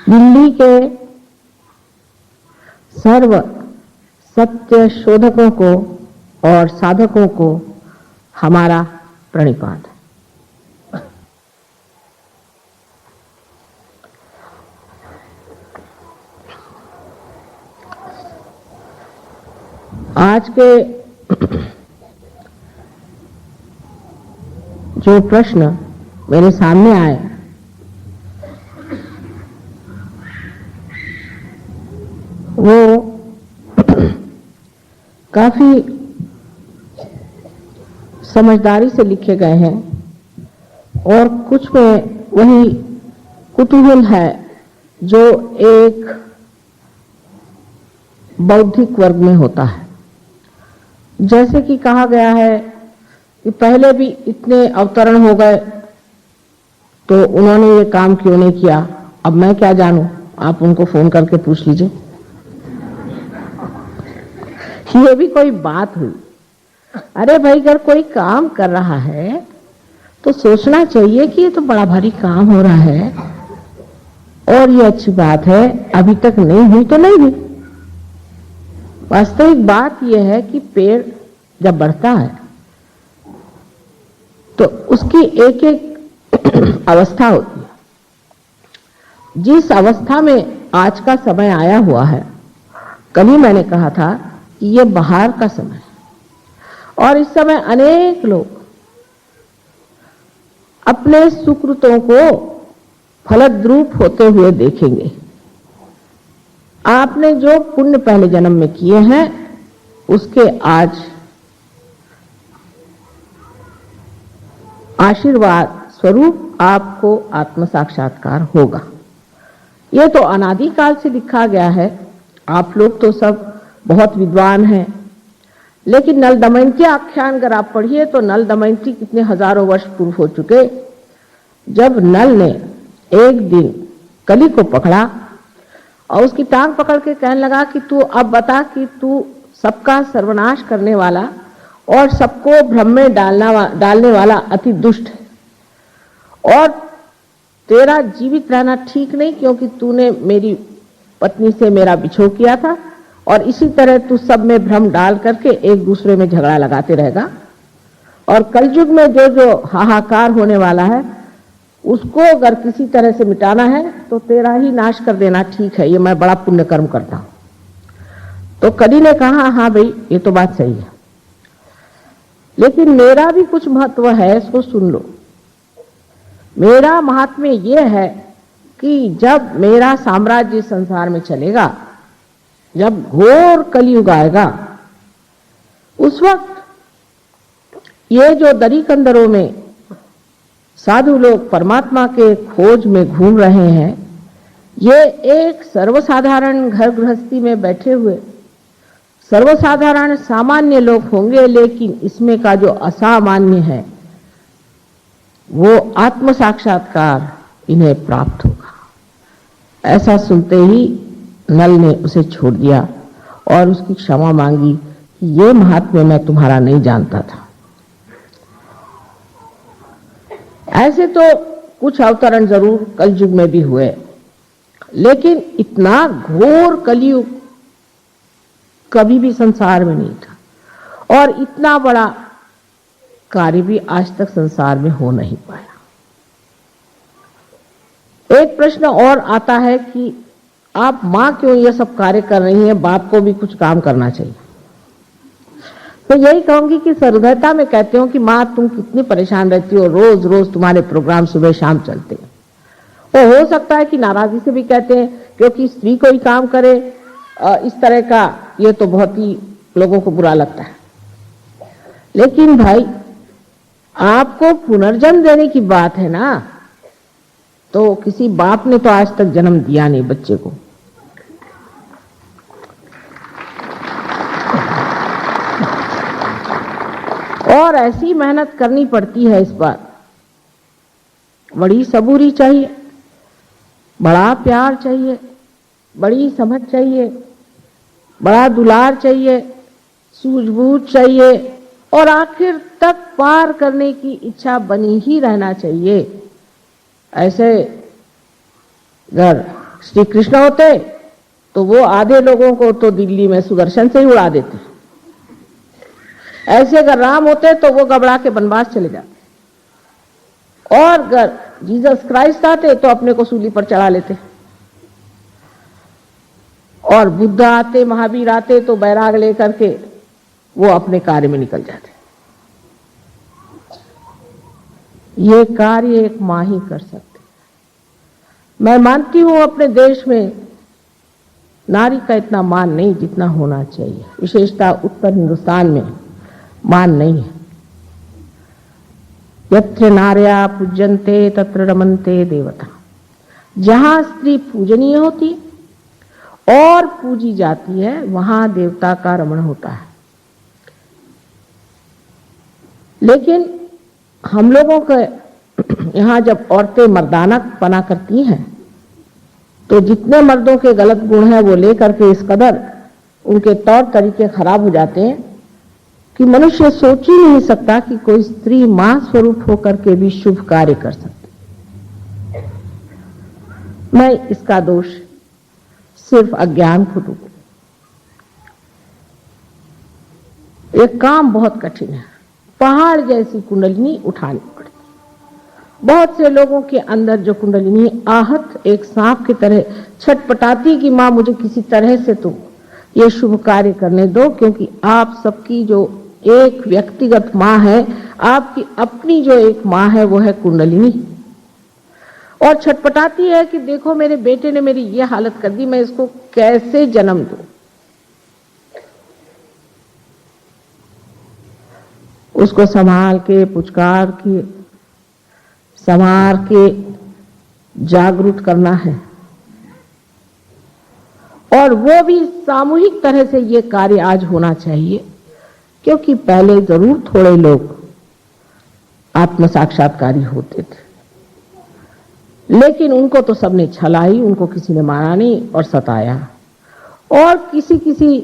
दिल्ली के सर्व सत्य शोधकों को और साधकों को हमारा प्रणिपात। आज के जो प्रश्न मेरे सामने आए वो काफी समझदारी से लिखे गए हैं और कुछ में वही कुतूहल है जो एक बौद्धिक वर्ग में होता है। जैसे कि कहा गया है कि पहले भी इतने अवतरण हो गए तो उन्होंने ये काम क्यों नहीं किया, अब मैं क्या जानूं, आप उनको फोन करके पूछ लीजिए। ये भी कोई बात हुई? अरे भाई, अगर कोई काम कर रहा है तो सोचना चाहिए कि ये तो बड़ा भारी काम हो रहा है और ये अच्छी बात है, अभी तक नहीं हुई तो नहीं हुई। वास्तविक बात यह है कि पेड़ जब बढ़ता है तो उसकी एक एक अवस्था होती है। जिस अवस्था में आज का समय आया हुआ है, कल ही मैंने कहा था कि यह बहार का समय है और इस समय अनेक लोग अपने सुकृतों को फलद्रूप होते हुए देखेंगे। आपने जो पुण्य पहले जन्म में किए हैं उसके आज आशीर्वाद स्वरूप आपको आत्म साक्षात्कार होगा। यह तो अनादि काल से लिखा गया है। आप लोग तो सब बहुत विद्वान हैं, लेकिन नल दमयंती आख्यान अगर आप पढ़िए तो नल दमयंती कितने हजारों वर्ष पूर्व हो चुके, जब नल ने एक दिन कली को पकड़ा और उसकी टांग पकड़ के कहने लगा कि तू अब बता कि तू सबका सर्वनाश करने वाला और सबको भ्रम में डालने वाला अति दुष्ट है और तेरा जीवित रहना ठीक नहीं, क्योंकि तूने मेरी पत्नी से मेरा बिछोह किया था और इसी तरह तू सब में भ्रम डाल करके एक दूसरे में झगड़ा लगाते रहेगा और कलयुग में जो जो हाहाकार होने वाला है उसको अगर किसी तरह से मिटाना है तो तेरा ही नाश कर देना ठीक है, ये मैं बड़ा पुण्य कर्म करता हूं। तो कली ने कहा, हाँ भाई ये तो बात सही है, लेकिन मेरा भी कुछ महत्व है, इसको सुन लो। मेरा महात्म्य ये है कि जब मेरा साम्राज्य संसार में चलेगा, जब घोर कलयुग आएगा, उस वक्त ये जो दरी कंदरों में साधु लोग परमात्मा के खोज में घूम रहे हैं, ये एक सर्वसाधारण घर गृहस्थी में बैठे हुए सर्वसाधारण सामान्य लोग होंगे, लेकिन इसमें का जो असामान्य है वो आत्म साक्षात्कार इन्हें प्राप्त होगा। ऐसा सुनते ही नल ने उसे छोड़ दिया और उसकी क्षमा मांगी कि ये महात्म्य मैं तुम्हारा नहीं जानता था। ऐसे तो कुछ अवतरण जरूर कलयुग में भी हुए, लेकिन इतना घोर कलयुग कभी भी संसार में नहीं था और इतना बड़ा कार्य भी आज तक संसार में हो नहीं पाया। एक प्रश्न और आता है कि आप मां क्यों ये सब कार्य कर रही हैं, बाप को भी कुछ काम करना चाहिए। तो यही कहूंगी कि सहृदयता में कहते हो कि मां तुम कितनी परेशान रहती हो, रोज रोज तुम्हारे प्रोग्राम सुबह शाम चलते हैं। और हो सकता है कि नाराजगी से भी कहते हैं, क्योंकि स्त्री कोई काम करे इस तरह का, ये तो बहुत ही लोगों को बुरा लगता है। लेकिन भाई आपको पुनर्जन्म देने की बात है ना, तो किसी बाप ने तो आज तक जन्म दिया नहीं बच्चे को। और ऐसी मेहनत करनी पड़ती है इस बार, बड़ी सबूरी चाहिए, बड़ा प्यार चाहिए, बड़ी समझ चाहिए, बड़ा दुलार चाहिए, सूझबूझ चाहिए और आखिर तक पार करने की इच्छा बनी ही रहना चाहिए। ऐसे अगर श्री कृष्ण होते तो वो आधे लोगों को तो दिल्ली में सुदर्शन से ही उड़ा देते, ऐसे अगर राम होते तो वो घबरा के वनवास चले जाते, और अगर जीसस क्राइस्ट आते तो अपने को सूली पर चढ़ा लेते, और बुद्ध आते, महावीर आते तो बैराग लेकर के वो अपने कार्य में निकल जाते। ये कार्य एक मां ही कर सकती। मैं मानती हूं अपने देश में नारी का इतना मान नहीं जितना होना चाहिए, विशेषतः उत्तर हिंदुस्तान में मान नहीं है। यत्र नार्या पूज्यन्ते तत्र रमन्ते देवता। जहां स्त्री पूजनीय होती और पूजी जाती है वहां देवता का रमण होता है। लेकिन हम लोगों के यहां जब औरतें मर्दाना पना करती हैं तो जितने मर्दों के गलत गुण हैं वो लेकर के इस कदर उनके तौर तरीके खराब हो जाते हैं कि मनुष्य सोच ही नहीं सकता कि कोई स्त्री मां स्वरूप होकर के भी शुभ कार्य कर सकती। मैं इसका दोष सिर्फ अज्ञान को दूंगी। एक काम बहुत कठिन है, पहाड़ जैसी कुंडलिनी उठानी पड़ती। बहुत से लोगों के अंदर जो कुंडलिनी आहत एक सांप की तरह छटपटाती कि मां मुझे किसी तरह से तुम ये शुभ कार्य करने दो, क्योंकि आप सबकी जो एक व्यक्तिगत मां है, आपकी अपनी जो एक मां है वो है कुंडलिनी, और छटपटाती है कि देखो मेरे बेटे ने मेरी ये हालत कर दी, मैं इसको कैसे जन्म दूं। उसको संभाल के पुचकार के संवार के जागरूक करना है, और वो भी सामूहिक तरह से ये कार्य आज होना चाहिए, क्योंकि पहले जरूर थोड़े लोग आत्म साक्षात्कारी होते थे, लेकिन उनको तो सबने छला ही, उनको किसी ने मारा नहीं और सताया। और किसी किसी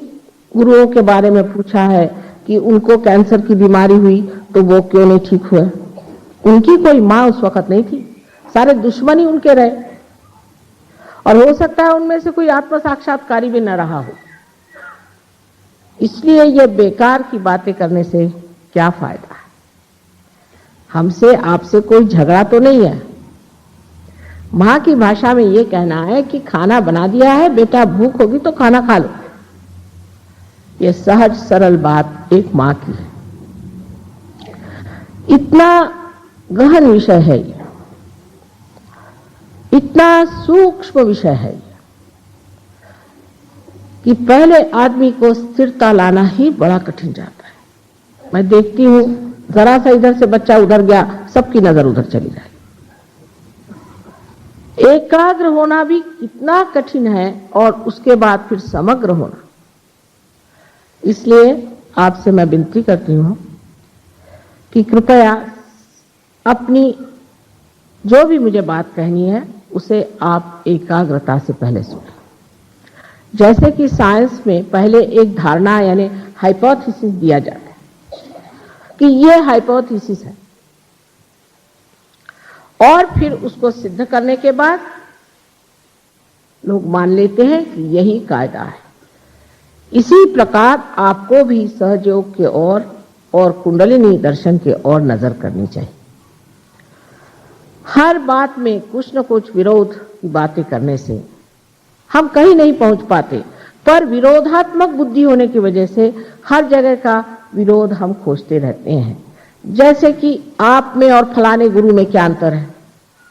गुरुओं के बारे में पूछा है कि उनको कैंसर की बीमारी हुई तो वो क्यों नहीं ठीक हुए। उनकी कोई मां उस वक्त नहीं थी, सारे दुश्मन ही उनके रहे, और हो सकता है उनमें से कोई आत्म साक्षात्कारी भी न रहा हो। इसलिए ये बेकार की बातें करने से क्या फायदा है। हमसे आपसे कोई झगड़ा तो नहीं है। मां की भाषा में ये कहना है कि खाना बना दिया है बेटा, भूख होगी तो खाना खा लो। ये सहज सरल बात एक मां की है। इतना गहन विषय है ये, इतना सूक्ष्म विषय है ये, कि पहले आदमी को स्थिरता लाना ही बड़ा कठिन जाता है। मैं देखती हूं जरा सा इधर से बच्चा उधर गया, सबकी नजर उधर चली जाए। एकाग्र होना भी कितना कठिन है, और उसके बाद फिर समग्र होना। इसलिए आपसे मैं विनती करती हूं कि कृपया अपनी जो भी मुझे बात कहनी है उसे आप एकाग्रता से पहले सुनें। जैसे कि साइंस में पहले एक धारणा यानी हाइपोथेसिस दिया जाता है कि ये हाइपोथेसिस है, और फिर उसको सिद्ध करने के बाद लोग मान लेते हैं कि यही कायदा है। इसी प्रकार आपको भी सहयोग के ओर और कुंडलिनी दर्शन के ओर नजर करनी चाहिए। हर बात में कुछ न कुछ विरोध की बातें करने से हम कहीं नहीं पहुंच पाते, पर विरोधात्मक बुद्धि होने की वजह से हर जगह का विरोध हम खोजते रहते हैं। जैसे कि आप में और फलाने गुरु में क्या अंतर है?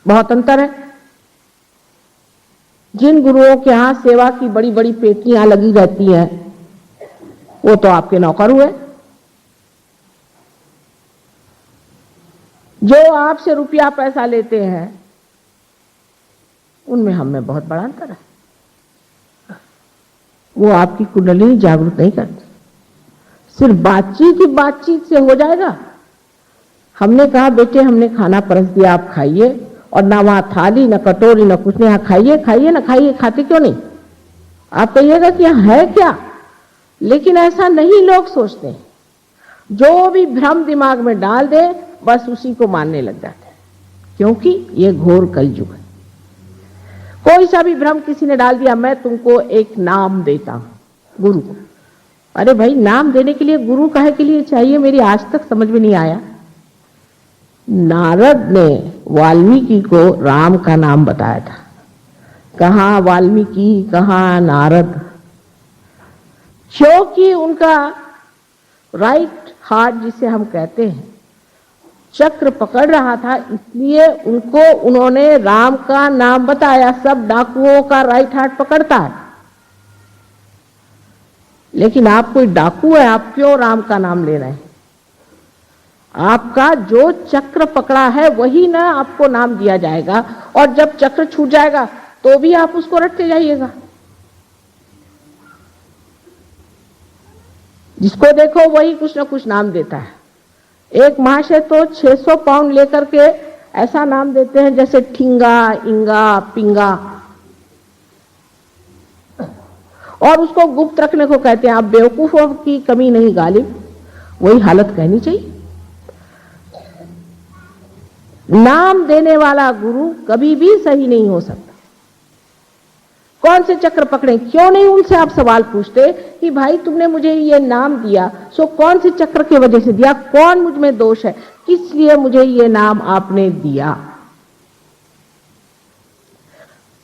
बहुत अंतर है। जिन गुरुओं के यहां सेवा की बड़ी बड़ी पेटियां लगी रहती हैं वो तो आपके नौकर हुए। जो आपसे रुपया पैसा लेते हैं उनमें हम में बहुत बड़ा अंतर है। वो आपकी कुंडली जागरूक नहीं करती। सिर्फ बातचीत से हो जाएगा। हमने कहा बेटे हमने खाना परस दिया, आप खाइए, और ना वहां थाली न कटोरी न कुछ नहीं, यहाँ खाइए खाइए ना खाइए, खाते क्यों नहीं? आप कहिएगा कि यहाँ है क्या, लेकिन ऐसा नहीं लोग सोचते हैं। जो भी भ्रम दिमाग में डाल दे बस उसी को मानने लग जाते हैं, क्योंकि ये घोर कलयुग है। कोई सा भी भ्रम किसी ने डाल दिया, मैं तुमको एक नाम देता हूं, गुरु को। अरे भाई, नाम देने के लिए गुरु काहे के लिए चाहिए, मेरी आज तक समझ में नहीं आया। नारद ने वाल्मीकि को राम का नाम बताया था। कहां वाल्मीकि, कहां नारद? क्योंकि उनका राइट हार्ट, जिसे हम कहते हैं, चक्र पकड़ रहा था, इसलिए उनको उन्होंने राम का नाम बताया। सब डाकुओं का राइट हार्ट पकड़ता है, लेकिन आप कोई डाकू है, आप क्यों राम का नाम ले रहे हैं? आपका जो चक्र पकड़ा है वही ना आपको नाम दिया जाएगा, और जब चक्र छूट जाएगा तो भी आप उसको रटते जाइएगा। जिसको देखो वही कुछ ना कुछ नाम देता है। एक महाशय तो 600 पाउंड लेकर के ऐसा नाम देते हैं जैसे ठिंगा, इंगा, पिंगा, और उसको गुप्त रखने को कहते हैं। आप बेवकूफों की कमी नहीं गालिब, वही हालत कहनी चाहिए। नाम देने वाला गुरु कभी भी सही नहीं हो सकता। कौन से चक्र पकड़े? क्यों नहीं उनसे आप सवाल पूछते कि भाई तुमने मुझे ये नाम दिया, सो कौन से चक्र की वजह से दिया, कौन मुझ में दोष है, किस लिए मुझे ये नाम आपने दिया?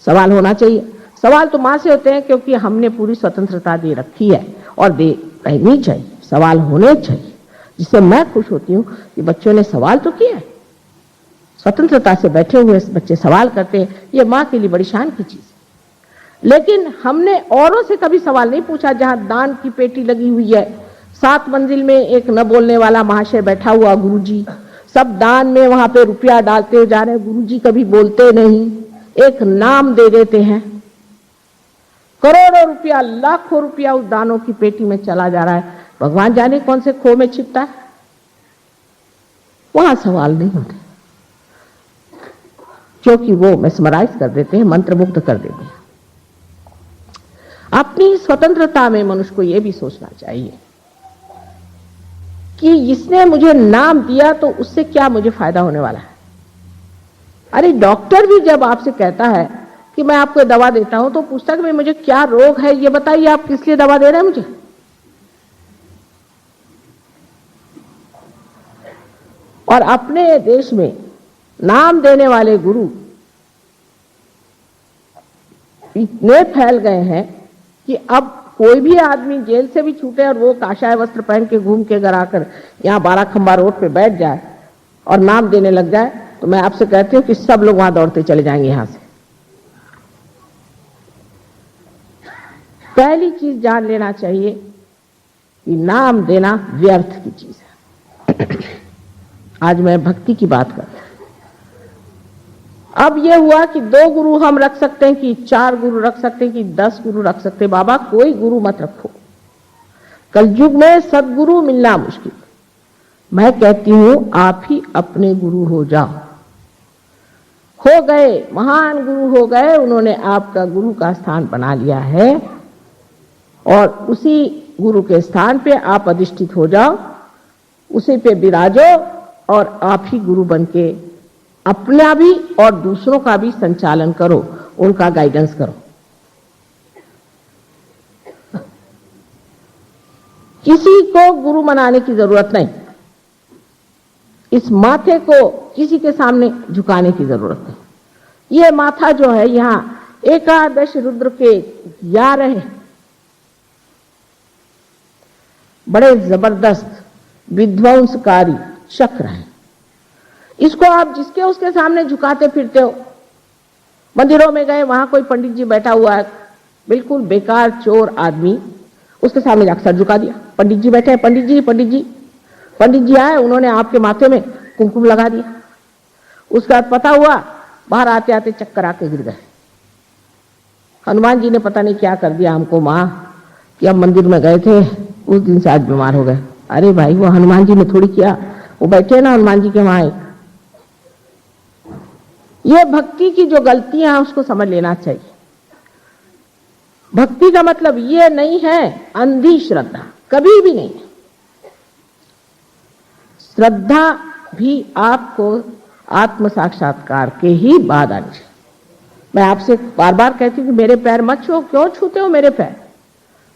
सवाल होना चाहिए। सवाल तो मां से होते हैं क्योंकि हमने पूरी स्वतंत्रता दे रखी है, और दे रहनी चाहिए। सवाल होने चाहिए, जिससे मैं खुश होती हूं कि बच्चों ने सवाल तो किया है। स्वतंत्रता से बैठे हुए बच्चे सवाल करते हैं, ये मां के लिए बड़ी शान की चीज है। लेकिन हमने औरों से कभी सवाल नहीं पूछा। जहां दान की पेटी लगी हुई है, 7 मंजिल में एक न बोलने वाला महाशय बैठा हुआ, गुरुजी, सब दान में वहां पे रुपया डालते जा रहे हैं, गुरुजी कभी बोलते नहीं, एक नाम दे देते हैं। करोड़ों रुपया, लाखों रुपया उस दानों की पेटी में चला जा रहा है। भगवान जाने कौन से खो में छिपता है, वहां सवाल नहीं होते, क्योंकि वो मेस्मराइज कर देते हैं, मंत्रमुग्ध कर देते हैं। अपनी स्वतंत्रता में मनुष्य को यह भी सोचना चाहिए कि इसने मुझे नाम दिया तो उससे क्या मुझे फायदा होने वाला है। अरे डॉक्टर भी जब आपसे कहता है कि मैं आपको दवा देता हूं, तो पूछता कि मुझे क्या रोग है, ये बताइए, आप किस लिए दवा दे रहे हैं मुझे? और अपने देश में नाम देने वाले गुरु इतने फैल गए हैं कि अब कोई भी आदमी जेल से भी छूटे और वो काशाय वस्त्र पहन के घूम के घर आकर यहाँ 12 खंबा रोड पे बैठ जाए और नाम देने लग जाए, तो मैं आपसे कहती हूँ कि सब लोग वहां दौड़ते चले जाएंगे यहां से। पहली चीज जान लेना चाहिए कि नाम देना व्यर्थ की चीज है। आज मैं भक्ति की बात कर रहा हूं। अब यह हुआ कि 2 गुरु हम रख सकते हैं, कि 4 गुरु रख सकते हैं, कि 10 गुरु रख सकते हैं। बाबा, कोई गुरु मत रखो, कलयुग में सदगुरु मिलना मुश्किल। मैं कहती हूं आप ही अपने गुरु हो जाओ। हो गए, महान गुरु हो गए, उन्होंने आपका गुरु का स्थान बना लिया है, और उसी गुरु के स्थान पे आप अधिष्ठित हो जाओ, उसी पे विराजो, और आप ही गुरु बन के अपना भी और दूसरों का भी संचालन करो, उनका गाइडेंस करो। किसी को गुरु बनाने की जरूरत नहीं, इस माथे को किसी के सामने झुकाने की जरूरत नहीं। ये माथा जो है, यहां 11 रुद्र के 11 बड़े जबरदस्त विध्वंसकारी चक्र हैं। इसको आप जिसके उसके सामने झुकाते फिरते हो। मंदिरों में गए, वहां कोई पंडित जी बैठा हुआ है, बिल्कुल बेकार चोर आदमी, उसके सामने जाकर सर झुका दिया। पंडित जी बैठे हैं, पंडित जी पंडित जी पंडित जी आए, उन्होंने आपके माथे में कुमकुम लगा दिया। उसके बाद पता हुआ, बाहर आते आते चक्कर आके गिर गए। हनुमान जी ने पता नहीं क्या कर दिया हमको मां, कि हम मंदिर में गए थे, उस दिन से आज बीमार हो गए। अरे भाई, वो हनुमान जी ने थोड़ी किया, वो बैठे ना हनुमान जी के वहां। ये भक्ति की जो गलतियां हैं उसको समझ लेना चाहिए। भक्ति का मतलब ये नहीं है अंधी श्रद्धा, कभी भी नहीं। श्रद्धा भी आपको आत्म साक्षात्कार के ही बाद आनी चाहिए। मैं आपसे बार बार कहती हूँ कि मेरे पैर मत छुओ। क्यों छूते हो मेरे पैर?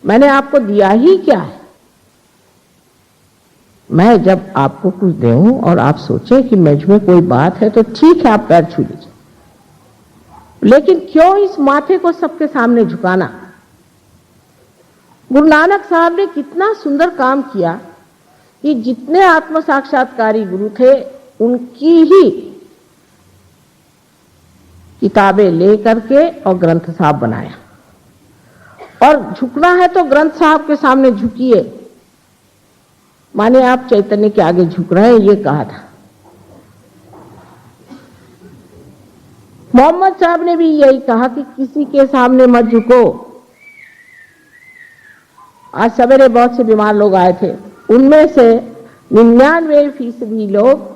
मैंने आपको दिया ही क्या है? मैं जब आपको कुछ दूं और आप सोचें कि मुझ में कोई बात है तो ठीक है, आप पैर छू लीजिए, लेकिन क्यों इस माथे को सबके सामने झुकाना? गुरु नानक साहब ने कितना सुंदर काम किया कि जितने आत्म साक्षात्कारी गुरु थे उनकी ही किताबें लेकर के और ग्रंथ साहब बनाया। और झुकना है तो ग्रंथ साहब के सामने झुकिए, माने आप चैतन्य के आगे झुक रहे हैं, ये कहा था। मोहम्मद साहब ने भी यही कहा कि किसी के सामने मत झुको। आज सवेरे बहुत से बीमार लोग आए थे, उनमें से 99% लोग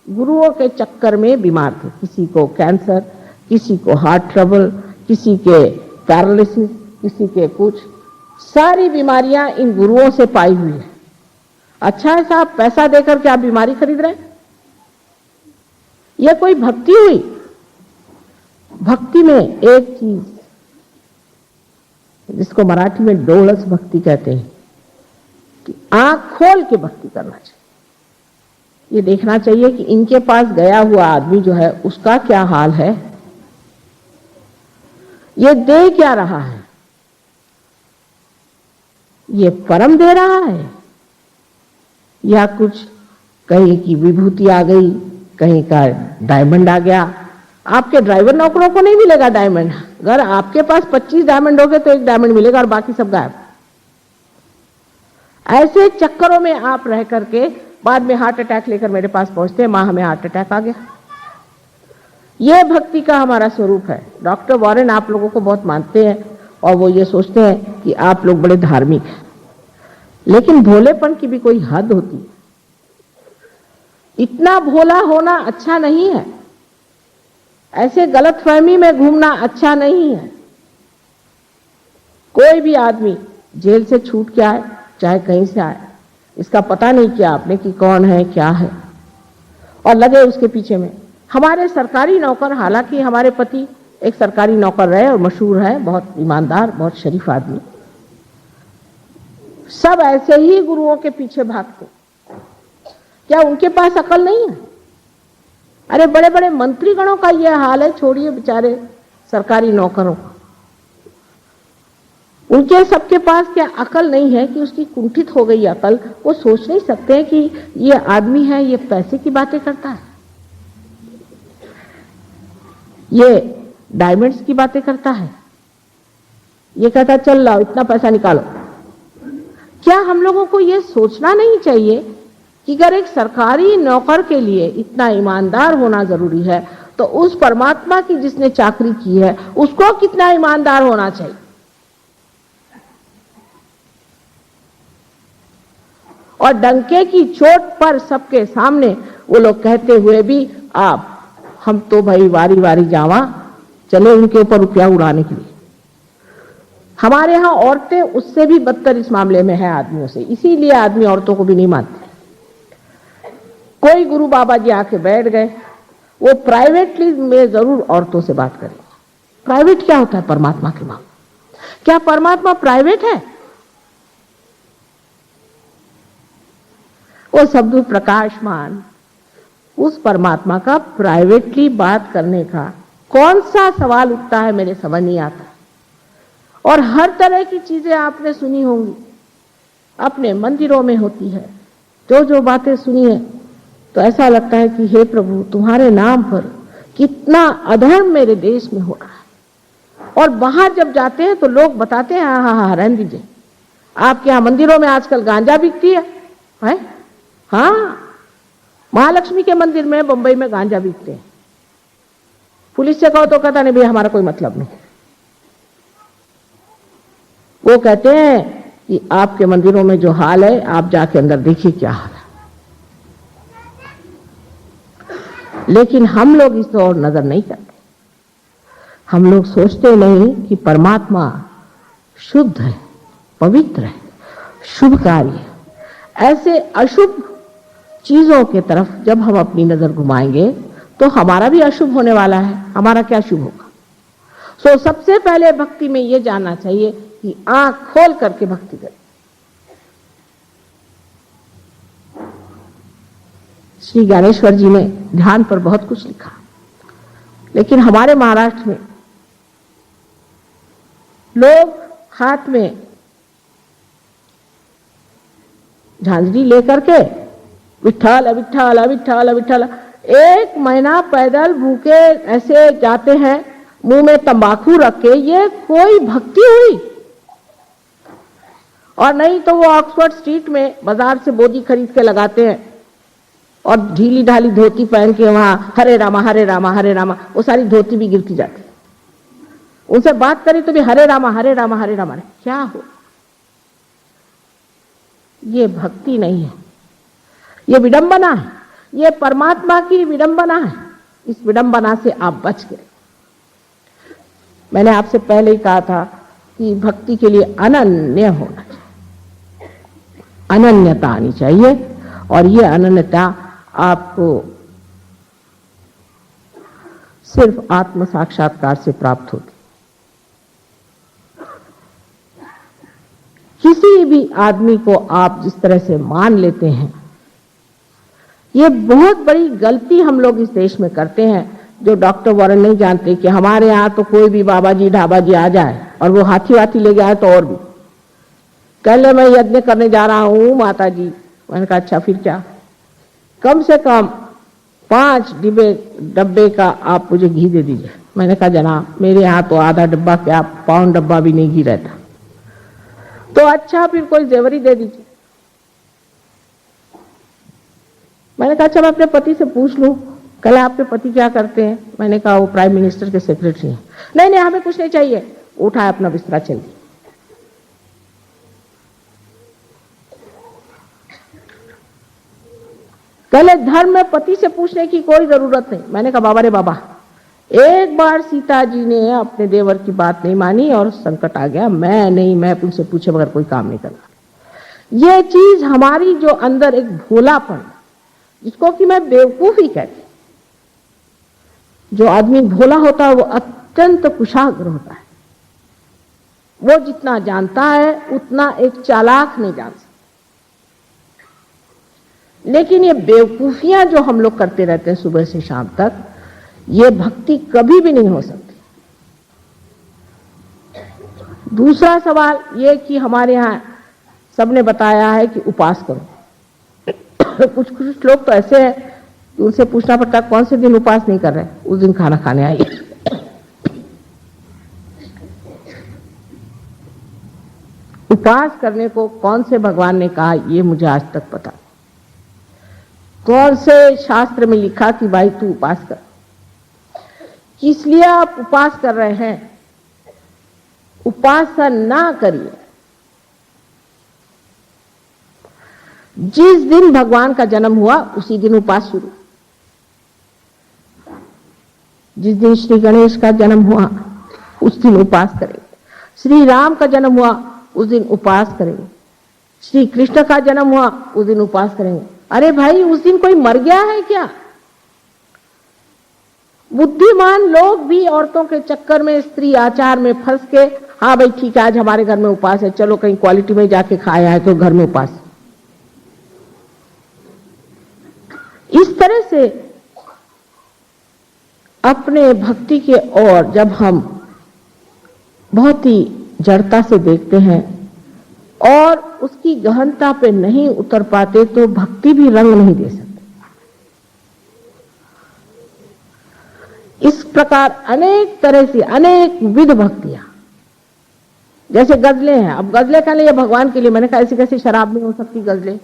गुरुओं के चक्कर में बीमार थे। किसी को कैंसर, किसी को हार्ट ट्रबल, किसी के पैरालिसिस, किसी के कुछ। सारी बीमारियां इन गुरुओं से पाई हुई है। अच्छा है साहब, पैसा देकर के आप बीमारी खरीद रहे हैं? यह कोई भक्ति हुई? भक्ति में एक चीज जिसको मराठी में डोलस भक्ति कहते हैं कि आंख खोल के भक्ति करना चाहिए। ये देखना चाहिए कि इनके पास गया हुआ आदमी जो है उसका क्या हाल है, ये दे क्या रहा है, ये परम दे रहा है या कुछ कहीं की विभूति आ गई, कहीं का डायमंड आ गया। आपके ड्राइवर नौकरों को नहीं मिलेगा डायमंड। अगर आपके पास 25 डायमंड हो गए तो एक डायमंड मिलेगा और बाकी सब गायब। ऐसे चक्करों में आप रह करके बाद में हार्ट अटैक लेकर मेरे पास पहुंचते हैं, मां हमें हार्ट अटैक आ गया। यह भक्ति का हमारा स्वरूप है। डॉक्टर वॉरेन आप लोगों को बहुत मानते हैं और वो ये सोचते हैं कि आप लोग बड़े धार्मिक हैं, लेकिन भोलेपन की भी कोई हद होती है। इतना भोला होना अच्छा नहीं है, ऐसे गलतफहमी में घूमना अच्छा नहीं है। कोई भी आदमी जेल से छूट के आए, चाहे कहीं से आए, इसका पता नहीं किया आपने कि कौन है क्या है, और लगे उसके पीछे में। हमारे सरकारी नौकर, हालांकि हमारे पति एक सरकारी नौकर रहे और मशहूर है, बहुत ईमानदार, बहुत शरीफ आदमी, सब ऐसे ही गुरुओं के पीछे भागते। क्या उनके पास अकल नहीं है? अरे बड़े बड़े मंत्रीगणों का यह हाल है, छोड़िए बेचारे सरकारी नौकरों का। उनके सबके पास क्या अकल नहीं है कि उसकी कुंठित हो गई अकल? वो सोच नहीं सकते हैं कि ये आदमी है, ये पैसे की बातें करता है, ये डायमंड्स की बातें करता है, ये कहता है चल लाओ इतना पैसा निकालो। क्या हम लोगों को ये सोचना नहीं चाहिए कि अगर एक सरकारी नौकर के लिए इतना ईमानदार होना जरूरी है तो उस परमात्मा की जिसने चाकरी की है उसको कितना ईमानदार होना चाहिए? और डंके की चोट पर सबके सामने वो लोग कहते हुए भी आप हम तो भाई वारी वारी जावा चले उनके ऊपर रुपया उड़ाने के लिए। हमारे यहां औरतें उससे भी बदतर इस मामले में है आदमियों से, इसीलिए आदमी औरतों को भी नहीं मानते। कोई गुरु बाबा जी आके बैठ गए, वो प्राइवेटली में जरूर औरतों से बात करेंगे। प्राइवेट क्या होता है परमात्मा के मामले? क्या परमात्मा प्राइवेट है? वो शब्द प्रकाशमान, उस परमात्मा का प्राइवेटली बात करने का कौन सा सवाल उठता है, मेरे समझ नहीं आता। और हर तरह की चीजें आपने सुनी होंगी, अपने मंदिरों में होती है, जो जो बातें सुनी है तो ऐसा लगता है कि हे प्रभु तुम्हारे नाम पर कितना अधर्म मेरे देश में हो रहा है। और बाहर जब जाते हैं तो लोग बताते हैं हाँ हाँ हाँ रहने दीजिए, आपके यहाँ मंदिरों में आजकल गांजा बिकती है? हाँ, महालक्ष्मी के मंदिर में बंबई में गांजा बिकते हैं। पुलिस से कहो तो कहता नहीं भैया हमारा कोई मतलब नहीं। वो कहते हैं कि आपके मंदिरों में जो हाल है आप जाके अंदर देखिए क्या हाल है। लेकिन हम लोग इस ओर नजर नहीं करते। हम लोग सोचते नहीं कि परमात्मा शुद्ध है, पवित्र है, शुभकारी है। ऐसे अशुभ चीजों के तरफ जब हम अपनी नजर घुमाएंगे तो हमारा भी अशुभ होने वाला है। हमारा क्या शुभ होगा? सो सबसे पहले भक्ति में ये जानना चाहिए कि आंख खोल करके भक्ति करें। श्री ज्ञानेश्वर जी ने ध्यान पर बहुत कुछ लिखा, लेकिन हमारे महाराष्ट्र में लोग हाथ में झांझरी लेकर के विठ्ठल विठ्ठल विठ्ठल विठ्ठल, एक महीना पैदल भूखे ऐसे जाते हैं, मुंह में तंबाकू रख के। ये कोई भक्ति हुई? और नहीं तो वो ऑक्सफोर्ड स्ट्रीट में बाजार से बोधी खरीद के लगाते हैं और ढीली ढाली धोती पहन के वहां हरे रामा हरे रामा हरे रामा, वो सारी धोती भी गिरती जाती। उनसे बात करी तो भी हरे रामा हरे रामा हरे रामा। क्या हो? ये भक्ति नहीं है, ये विडंबना है, ये परमात्मा की विडंबना है। इस विडंबना से आप बच गए। मैंने आपसे पहले ही कहा था कि भक्ति के लिए अनन्य होना चाहिए, अनन्यता आनी चाहिए, और ये अनन्यता आपको सिर्फ आत्म साक्षात्कार से प्राप्त होती। किसी भी आदमी को आप जिस तरह से मान लेते हैं, ये बहुत बड़ी गलती हम लोग इस देश में करते हैं। जो डॉक्टर वॉरेन नहीं जानते कि हमारे यहाँ तो कोई भी बाबा जी ढाबा जी आ जाए और वो हाथी वाथी ले जाए तो और भी कह ले मैं यज्ञ करने जा रहा हूँ माता जी। मैंने कहा अच्छा फिर क्या, कम से कम 5 डब्बे का आप मुझे घी दे दीजिए। मैंने कहा जनाब मेरे यहाँ तो आधा डब्बा क्या पौन डब्बा भी नहीं घी रहता। तो अच्छा फिर कोई जेवरी दे दीजिए। मैंने कहा अच्छा मैं अपने पति से पूछ लूं, कल आपके पति क्या करते हैं? मैंने कहा वो प्राइम मिनिस्टर के सेक्रेटरी हैं। नहीं नहीं हमें कुछ नहीं चाहिए। उठाया अपना बिस्तरा चल दी। पहले धर्म में पति से पूछने की कोई जरूरत नहीं। मैंने कहा बाबा रे बाबा, एक बार सीता जी ने अपने देवर की बात नहीं मानी और संकट आ गया। मैं उनसे पूछे बगैर कोई काम नहीं करना। ये चीज हमारी जो अंदर एक भोलापन, जिसको कि मैं बेवकूफी कहती, जो आदमी भोला होता है वो अत्यंत कुशाग्र होता है। वो जितना जानता है उतना एक चालाक नहीं जान सकता। लेकिन ये बेवकूफियां जो हम लोग करते रहते हैं सुबह से शाम तक, ये भक्ति कभी भी नहीं हो सकती। दूसरा सवाल ये कि हमारे यहाँ सबने बताया है कि उपास करो। कुछ लोग तो ऐसे हैं कि उनसे पूछना पड़ता है कौन से दिन उपास नहीं कर रहे, उस दिन खाना खाने आइए। उपास करने को कौन से भगवान ने कहा ये मुझे आज तक पता। कौन से शास्त्र में लिखा कि भाई तू उपास कर? किस लिए आप उपास कर रहे हैं? उपासना ना करिए। जिस दिन भगवान का जन्म हुआ उसी दिन उपास शुरू। जिस दिन श्री गणेश का जन्म हुआ उस दिन उपास करेंगे। श्री राम का जन्म हुआ उस दिन उपास करेंगे। श्री कृष्ण का जन्म हुआ उस दिन उपास करेंगे। अरे भाई उस दिन कोई मर गया है क्या? बुद्धिमान लोग भी औरतों के चक्कर में, स्त्री आचार में फंस के, हाँ भाई ठीक है आज हमारे घर में उपास है, चलो कहीं क्वालिटी में जाके खाया है तो घर में उपास। इस तरह से अपने भक्ति के ओर जब हम बहुत ही जड़ता से देखते हैं और उसकी गहनता पे नहीं उतर पाते तो भक्ति भी रंग नहीं दे सकती। इस प्रकार अनेक तरह से अनेक विध भक्तियां, जैसे गजलें हैं। अब गजलें का लिए भगवान के लिए, मैंने कहा ऐसी कैसी शराब में हो सकती गजलें?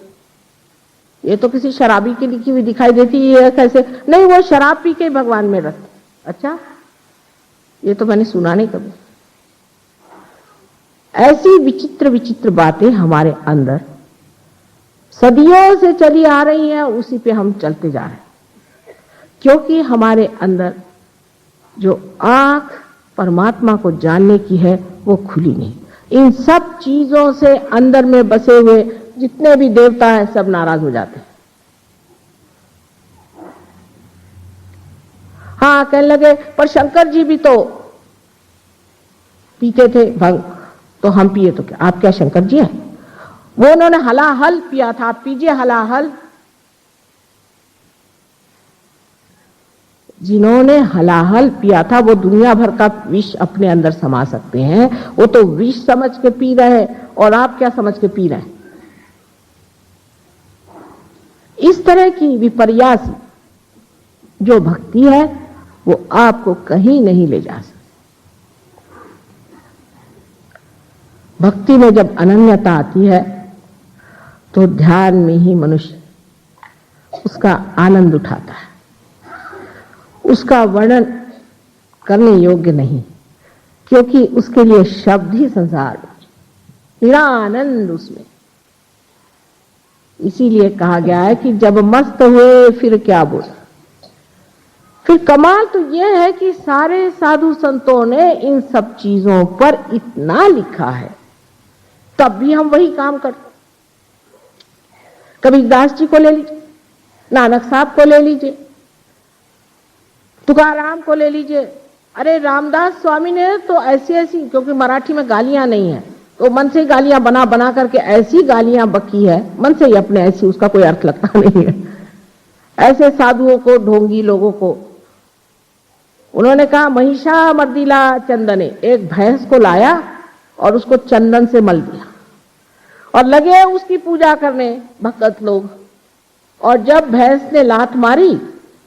ये तो किसी शराबी की लिखी हुई दिखाई देती है। कैसे नहीं, वो शराब पी के भगवान में रखते। अच्छा, ये तो मैंने सुना नहीं कभी। ऐसी विचित्र विचित्र बातें हमारे अंदर सदियों से चली आ रही हैं, उसी पे हम चलते जा रहे हैं, क्योंकि हमारे अंदर जो आंख परमात्मा को जानने की है वो खुली नहीं। इन सब चीजों से अंदर में बसे हुए जितने भी देवता हैं सब नाराज हो जाते हैं। हाँ कहने लगे पर शंकर जी भी तो पीते थे भंग, तो हम पिए तो क्या, आप क्या शंकर जी हैं? वो उन्होंने हलाहल पिया था, आप पीजिए हलाहल। जिन्होंने हलाहल पिया था वो दुनिया भर का विष अपने अंदर समा सकते हैं, वो तो विष समझ के पी रहे हैं, और आप क्या समझ के पी रहे हैं? इस तरह की विपर्यास जो भक्ति है वो आपको कहीं नहीं ले जा सकती। भक्ति में जब अनन्यता आती है तो ध्यान में ही मनुष्य उसका आनंद उठाता है। उसका वर्णन करने योग्य नहीं, क्योंकि उसके लिए शब्द ही संसार में, निरानंद उसमें। इसीलिए कहा गया है कि जब मस्त हुए फिर क्या बोले। फिर कमाल तो यह है कि सारे साधु संतों ने इन सब चीजों पर इतना लिखा है, तब भी हम वही काम करते। कबीरदास जी को ले लीजिए, नानक साहब को ले लीजिए, तुकाराम को ले लीजिए। अरे रामदास स्वामी ने तो ऐसी ऐसी, क्योंकि मराठी में गालियां नहीं है, तो मन से गालियां बना बना करके ऐसी गालियां बकी है, मन से ही अपने, ऐसी उसका कोई अर्थ लगता नहीं है। ऐसे साधुओं को, ढोंगी लोगों को उन्होंने कहा महिषा मर्दिला चंदने, एक भैंस को लाया और उसको चंदन से मल दिया और लगे उसकी पूजा करने भक्त लोग। और जब भैंस ने लात मारी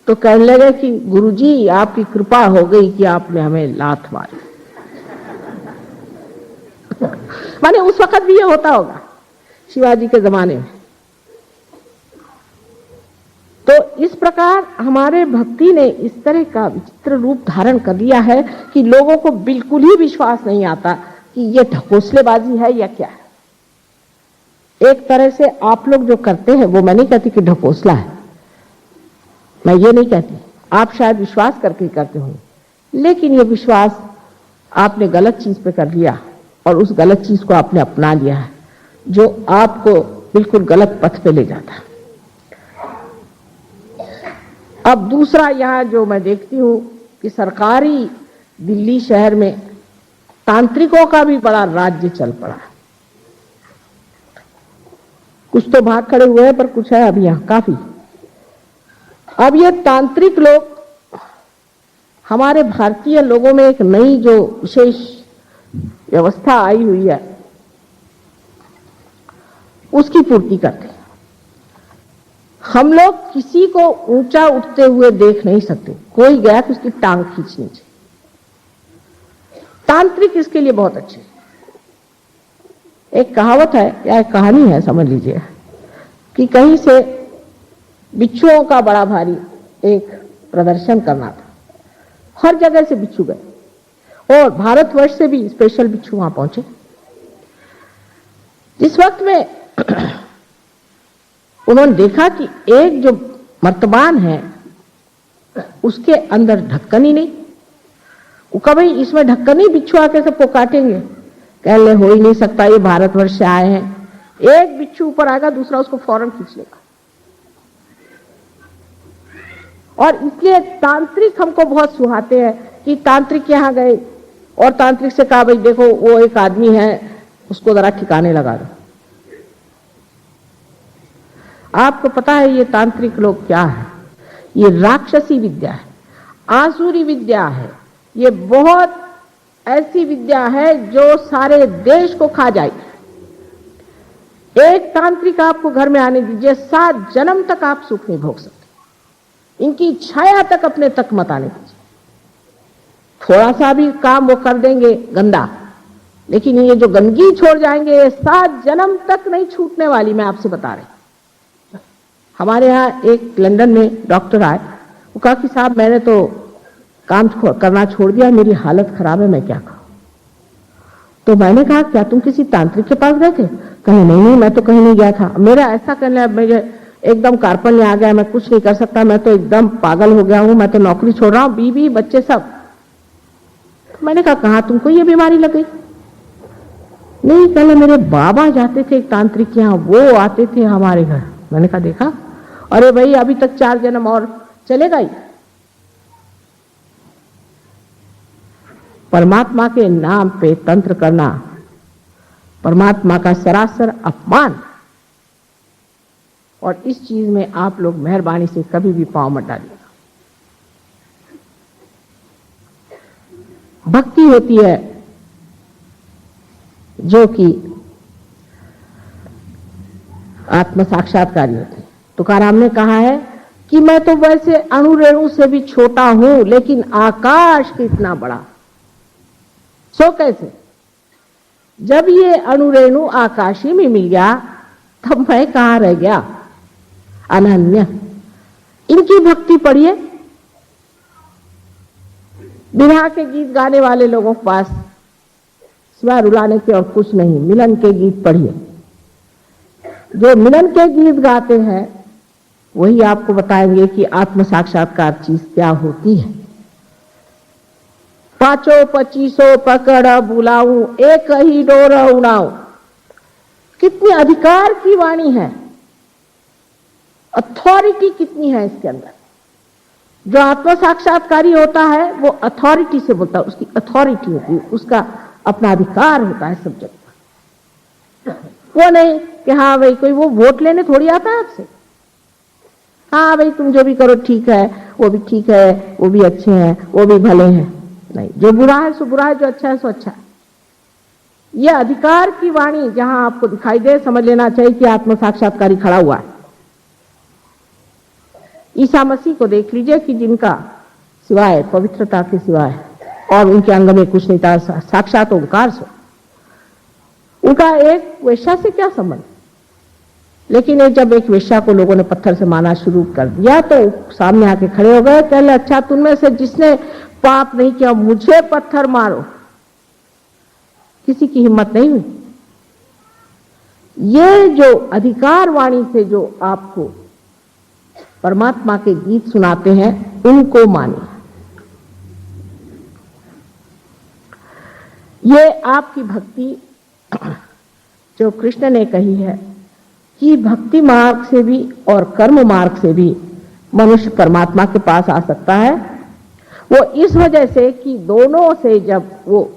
तो कहने लगे कि गुरुजी आपकी कृपा हो गई कि आपने हमें लात मारी। माने उस वक्त भी ये होता होगा शिवाजी के जमाने में। तो इस प्रकार हमारे भक्ति ने इस तरह का विचित्र रूप धारण कर लिया है कि लोगों को बिल्कुल ही विश्वास नहीं आता कि ये ढकोसलेबाजी है या क्या है। एक तरह से आप लोग जो करते हैं, वो मैं नहीं कहती कि ढकोसला है, मैं ये नहीं कहती, आप शायद विश्वास करके करते होंगे, लेकिन ये विश्वास आपने गलत चीज पे कर लिया और उस गलत चीज को आपने अपना लिया है, जो आपको बिल्कुल गलत पथ पे ले जाता है। अब दूसरा यहां जो मैं देखती हूं कि सरकारी दिल्ली शहर में तांत्रिकों का भी बड़ा राज्य चल पड़ा है। कुछ तो भाग खड़े हुए हैं, पर कुछ है अभी यहां काफी। अब ये तांत्रिक लोग हमारे भारतीय लोगों में एक नई जो विशेष व्यवस्था आई हुई है उसकी पूर्ति करते हैं। हम लोग किसी को ऊंचा उठते हुए देख नहीं सकते, कोई गया तो उसकी टांग खींचनी चाहिए। तांत्रिक इसके लिए बहुत अच्छे। एक कहावत है या एक कहानी है समझ लीजिए, कि कहीं से बिच्छुओं का बड़ा भारी एक प्रदर्शन करना था। हर जगह से बिच्छू गए और भारतवर्ष से भी स्पेशल बिच्छू वहां पहुंचे। जिस वक्त में उन्होंने देखा कि एक जो मर्तबान है उसके अंदर ढक्कन ही नहीं, वो कहा भाई इसमें ढक्कन ही, बिच्छू आके सबको काटेंगे। कह ले हो ही नहीं सकता, ये भारतवर्ष से आए हैं। एक बिच्छू ऊपर आएगा, दूसरा उसको फौरन खींच लेगा। और इसलिए तांत्रिक हमको बहुत सुहाते हैं कि तांत्रिक यहां गए और तांत्रिक से कहा भाई देखो वो एक आदमी है, उसको जरा ठिकाने लगा दो। आपको पता है ये तांत्रिक लोग क्या है? ये राक्षसी विद्या है, आसुरी विद्या है। ये बहुत ऐसी विद्या है जो सारे देश को खा जाएगी। एक तांत्रिक आपको घर में आने दीजिए, 7 जन्म तक आप सुख नहीं भोग सकते। इनकी छाया तक अपने तक मत आने दीजिए। थोड़ा सा भी काम वो कर देंगे गंदा, लेकिन ये जो गंदगी छोड़ जाएंगे, ये 7 जन्म तक नहीं छूटने वाली, मैं आपसे बता रही। हमारे यहाँ एक लंदन में डॉक्टर आए, वो कहा कि साहब मैंने तो काम करना छोड़ दिया, मेरी हालत खराब है, मैं क्या करूं? तो मैंने कहा क्या तुम किसी तांत्रिक के पास गए थे? कहे नहीं नहीं, मैं तो कहीं नहीं गया था। मेरा ऐसा करना, मुझे एकदम कार्पण्य आ गया, मैं कुछ नहीं कर सकता, मैं तो एकदम पागल हो गया हूं, मैं तो नौकरी छोड़ रहा हूं, बीवी बच्चे सब। मैंने कहा कहाँ तुमको ये बीमारी लग गई? नहीं, पहले मेरे बाबा जाते थे एक तांत्रिक के यहाँ, वो आते थे हमारे घर। मैंने कहा देखा, अरे भाई अभी तक 4 जन्म और चलेगा ही। परमात्मा के नाम पे तंत्र करना परमात्मा का सरासर अपमान। और इस चीज में आप लोग मेहरबानी से कभी भी पांव मत डालिएगा। भक्ति होती है जो कि आत्म साक्षात्कारी होती है। तुकाराम ने कहा है कि मैं तो वैसे अणुरेणु से भी छोटा हूं, लेकिन आकाश कितना बड़ा। सो कैसे? जब ये अणुरेणु आकाशी में मिल गया तब मैं कहां रह गया? अनन्य। इनकी भक्ति पढ़िए। विवाह के गीत गाने वाले लोगों के पास सिवाय रुलाने के और कुछ नहीं। मिलन के गीत पढ़िए। जो मिलन के गीत गाते हैं वही आपको बताएंगे कि आत्म साक्षात्कार चीज क्या होती है। पांचों पच्चीसों पकड़ बुलाऊं, एक ही डोर उड़ाऊं। कितनी अधिकार की वाणी है, अथॉरिटी कितनी है इसके अंदर। जो आत्म साक्षात्कारी होता है वो अथॉरिटी से बोलता है, उसकी अथॉरिटी होती है, उसका अपना अधिकार होता है सब जगह। वो नहीं कि हाँ भाई कोई वो वोट लेने थोड़ी आता है आपसे। हाँ भाई तुम जो भी करो ठीक है, वो भी ठीक है, वो भी अच्छे हैं, वो भी भले हैं। नहीं, जो बुरा है सो बुरा है, जो अच्छा है सो अच्छा है। यह अधिकार की वाणी जहां आपको दिखाई दे, समझ लेना चाहिए कि आत्म साक्षात्कारी खड़ा हुआ है। ईसा मसीह को देख लीजिए कि जिनका सिवाय पवित्रता के सिवाय और उनके अंग में कुछ नहीं था, साक्षात ओंकार से, उनका एक वेश्या से क्या संबंध। लेकिन जब एक वेश्या को लोगों ने पत्थर से मारना शुरू कर दिया तो सामने आके खड़े हो गए, कहले अच्छा तुममें से जिसने पाप नहीं किया मुझे पत्थर मारो। किसी की हिम्मत नहीं हुई। ये जो अधिकार वाणी से जो आपको परमात्मा के गीत सुनाते हैं उनको मानिए। ये आपकी भक्ति जो कृष्ण ने कही है कि भक्ति मार्ग से भी और कर्म मार्ग से भी मनुष्य परमात्मा के पास आ सकता है, वो इस वजह से कि दोनों से जब वो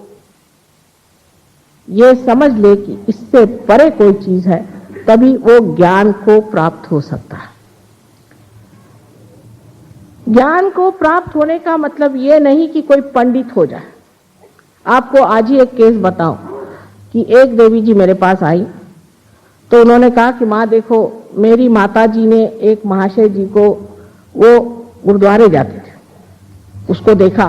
ये समझ ले कि इससे परे कोई चीज है तभी वो ज्ञान को प्राप्त हो सकता है। ज्ञान को प्राप्त होने का मतलब ये नहीं कि कोई पंडित हो जाए। आपको आज ही एक केस बताऊं कि एक देवी जी मेरे पास आई तो उन्होंने कहा कि माँ देखो, मेरी माता जी ने एक महाशय जी को, वो गुरुद्वारे जाते थे, उसको देखा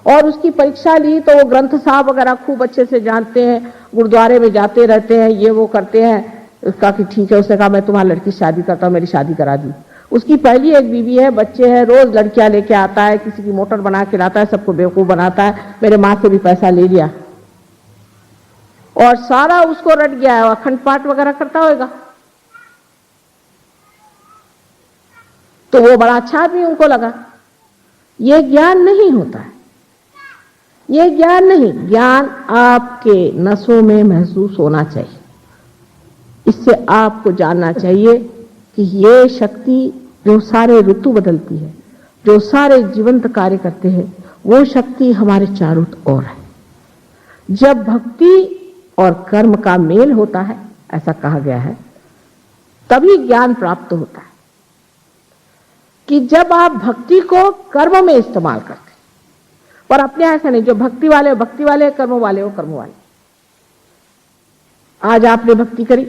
और उसकी परीक्षा ली तो वो ग्रंथ साहब वगैरह खूब अच्छे से जानते हैं, गुरुद्वारे में जाते रहते हैं, ये वो करते हैं। उसका कि ठीक है, उसने कहा मैं तुम्हारी लड़की शादी करता हूँ, मेरी शादी करा दी। उसकी पहली एक बीवी है, बच्चे हैं, रोज लड़कियां लेके आता है, किसी की मोटर बना के लाता है, सबको बेवकूफ बनाता है। मेरे माँ से भी पैसा ले लिया और सारा उसको रट गया है, अखंड पाठ वगैरह करता होगा। तो वो बड़ा अच्छा आदमी उनको लगा। ये ज्ञान नहीं होता है, ये ज्ञान नहीं। ज्ञान आपके नसों में महसूस होना चाहिए। इससे आपको जानना चाहिए कि ये शक्ति जो सारे ऋतु बदलती है, जो सारे जीवंत कार्य करते हैं, वो शक्ति हमारे चारों ओर है। जब भक्ति और कर्म का मेल होता है, ऐसा कहा गया है, तभी ज्ञान प्राप्त होता है। कि जब आप भक्ति को कर्म में इस्तेमाल करते हैं, और अपने ऐसा नहीं, जो भक्ति वाले भक्ति वाले, कर्म वाले वो कर्म वाले। आज आपने भक्ति करी,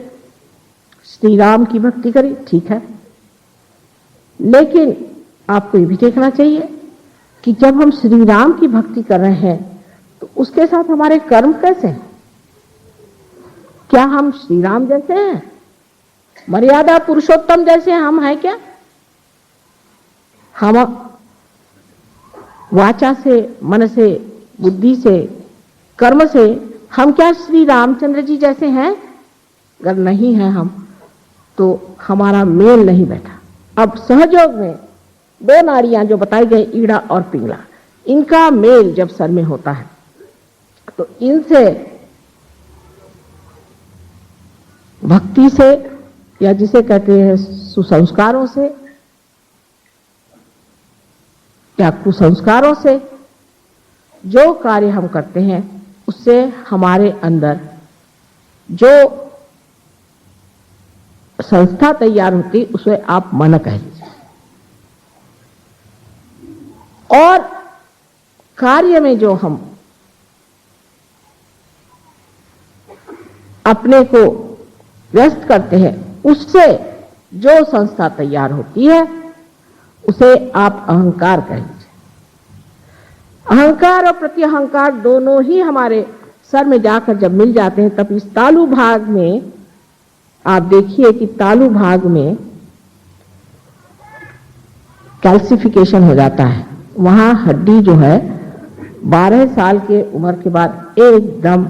श्री राम की भक्ति करी, ठीक है, लेकिन आपको ये भी देखना चाहिए कि जब हम श्री राम की भक्ति कर रहे हैं तो उसके साथ हमारे कर्म कैसे हैं? क्या हम श्री राम जैसे हैं? मर्यादा पुरुषोत्तम जैसे हम हैं क्या? हम वाचा से, मन से, बुद्धि से, कर्म से हम क्या श्री रामचंद्र जी जैसे हैं? अगर नहीं है हम, तो हमारा मेल नहीं बैठा। अब सहयोग में दो नाड़ियां जो बताई गई, ईड़ा और पिंगला, इनका मेल जब सर में होता है तो इनसे भक्ति से, या जिसे कहते हैं सुसंस्कारों से या कुसंस्कारों से, जो कार्य हम करते हैं उससे हमारे अंदर जो संस्था तैयार होती उसे आप मन कह लीजिए। और कार्य में जो हम अपने को व्यस्त करते हैं उससे जो संस्था तैयार होती है उसे आप अहंकार कह लीजिए। अहंकार और प्रति अहंकार दोनों ही हमारे सर में जाकर जब मिल जाते हैं तब इस तालु भाग में आप देखिए कि तालु भाग में कैल्सिफिकेशन हो जाता है। वहां हड्डी जो है 12 साल के उम्र के बाद एकदम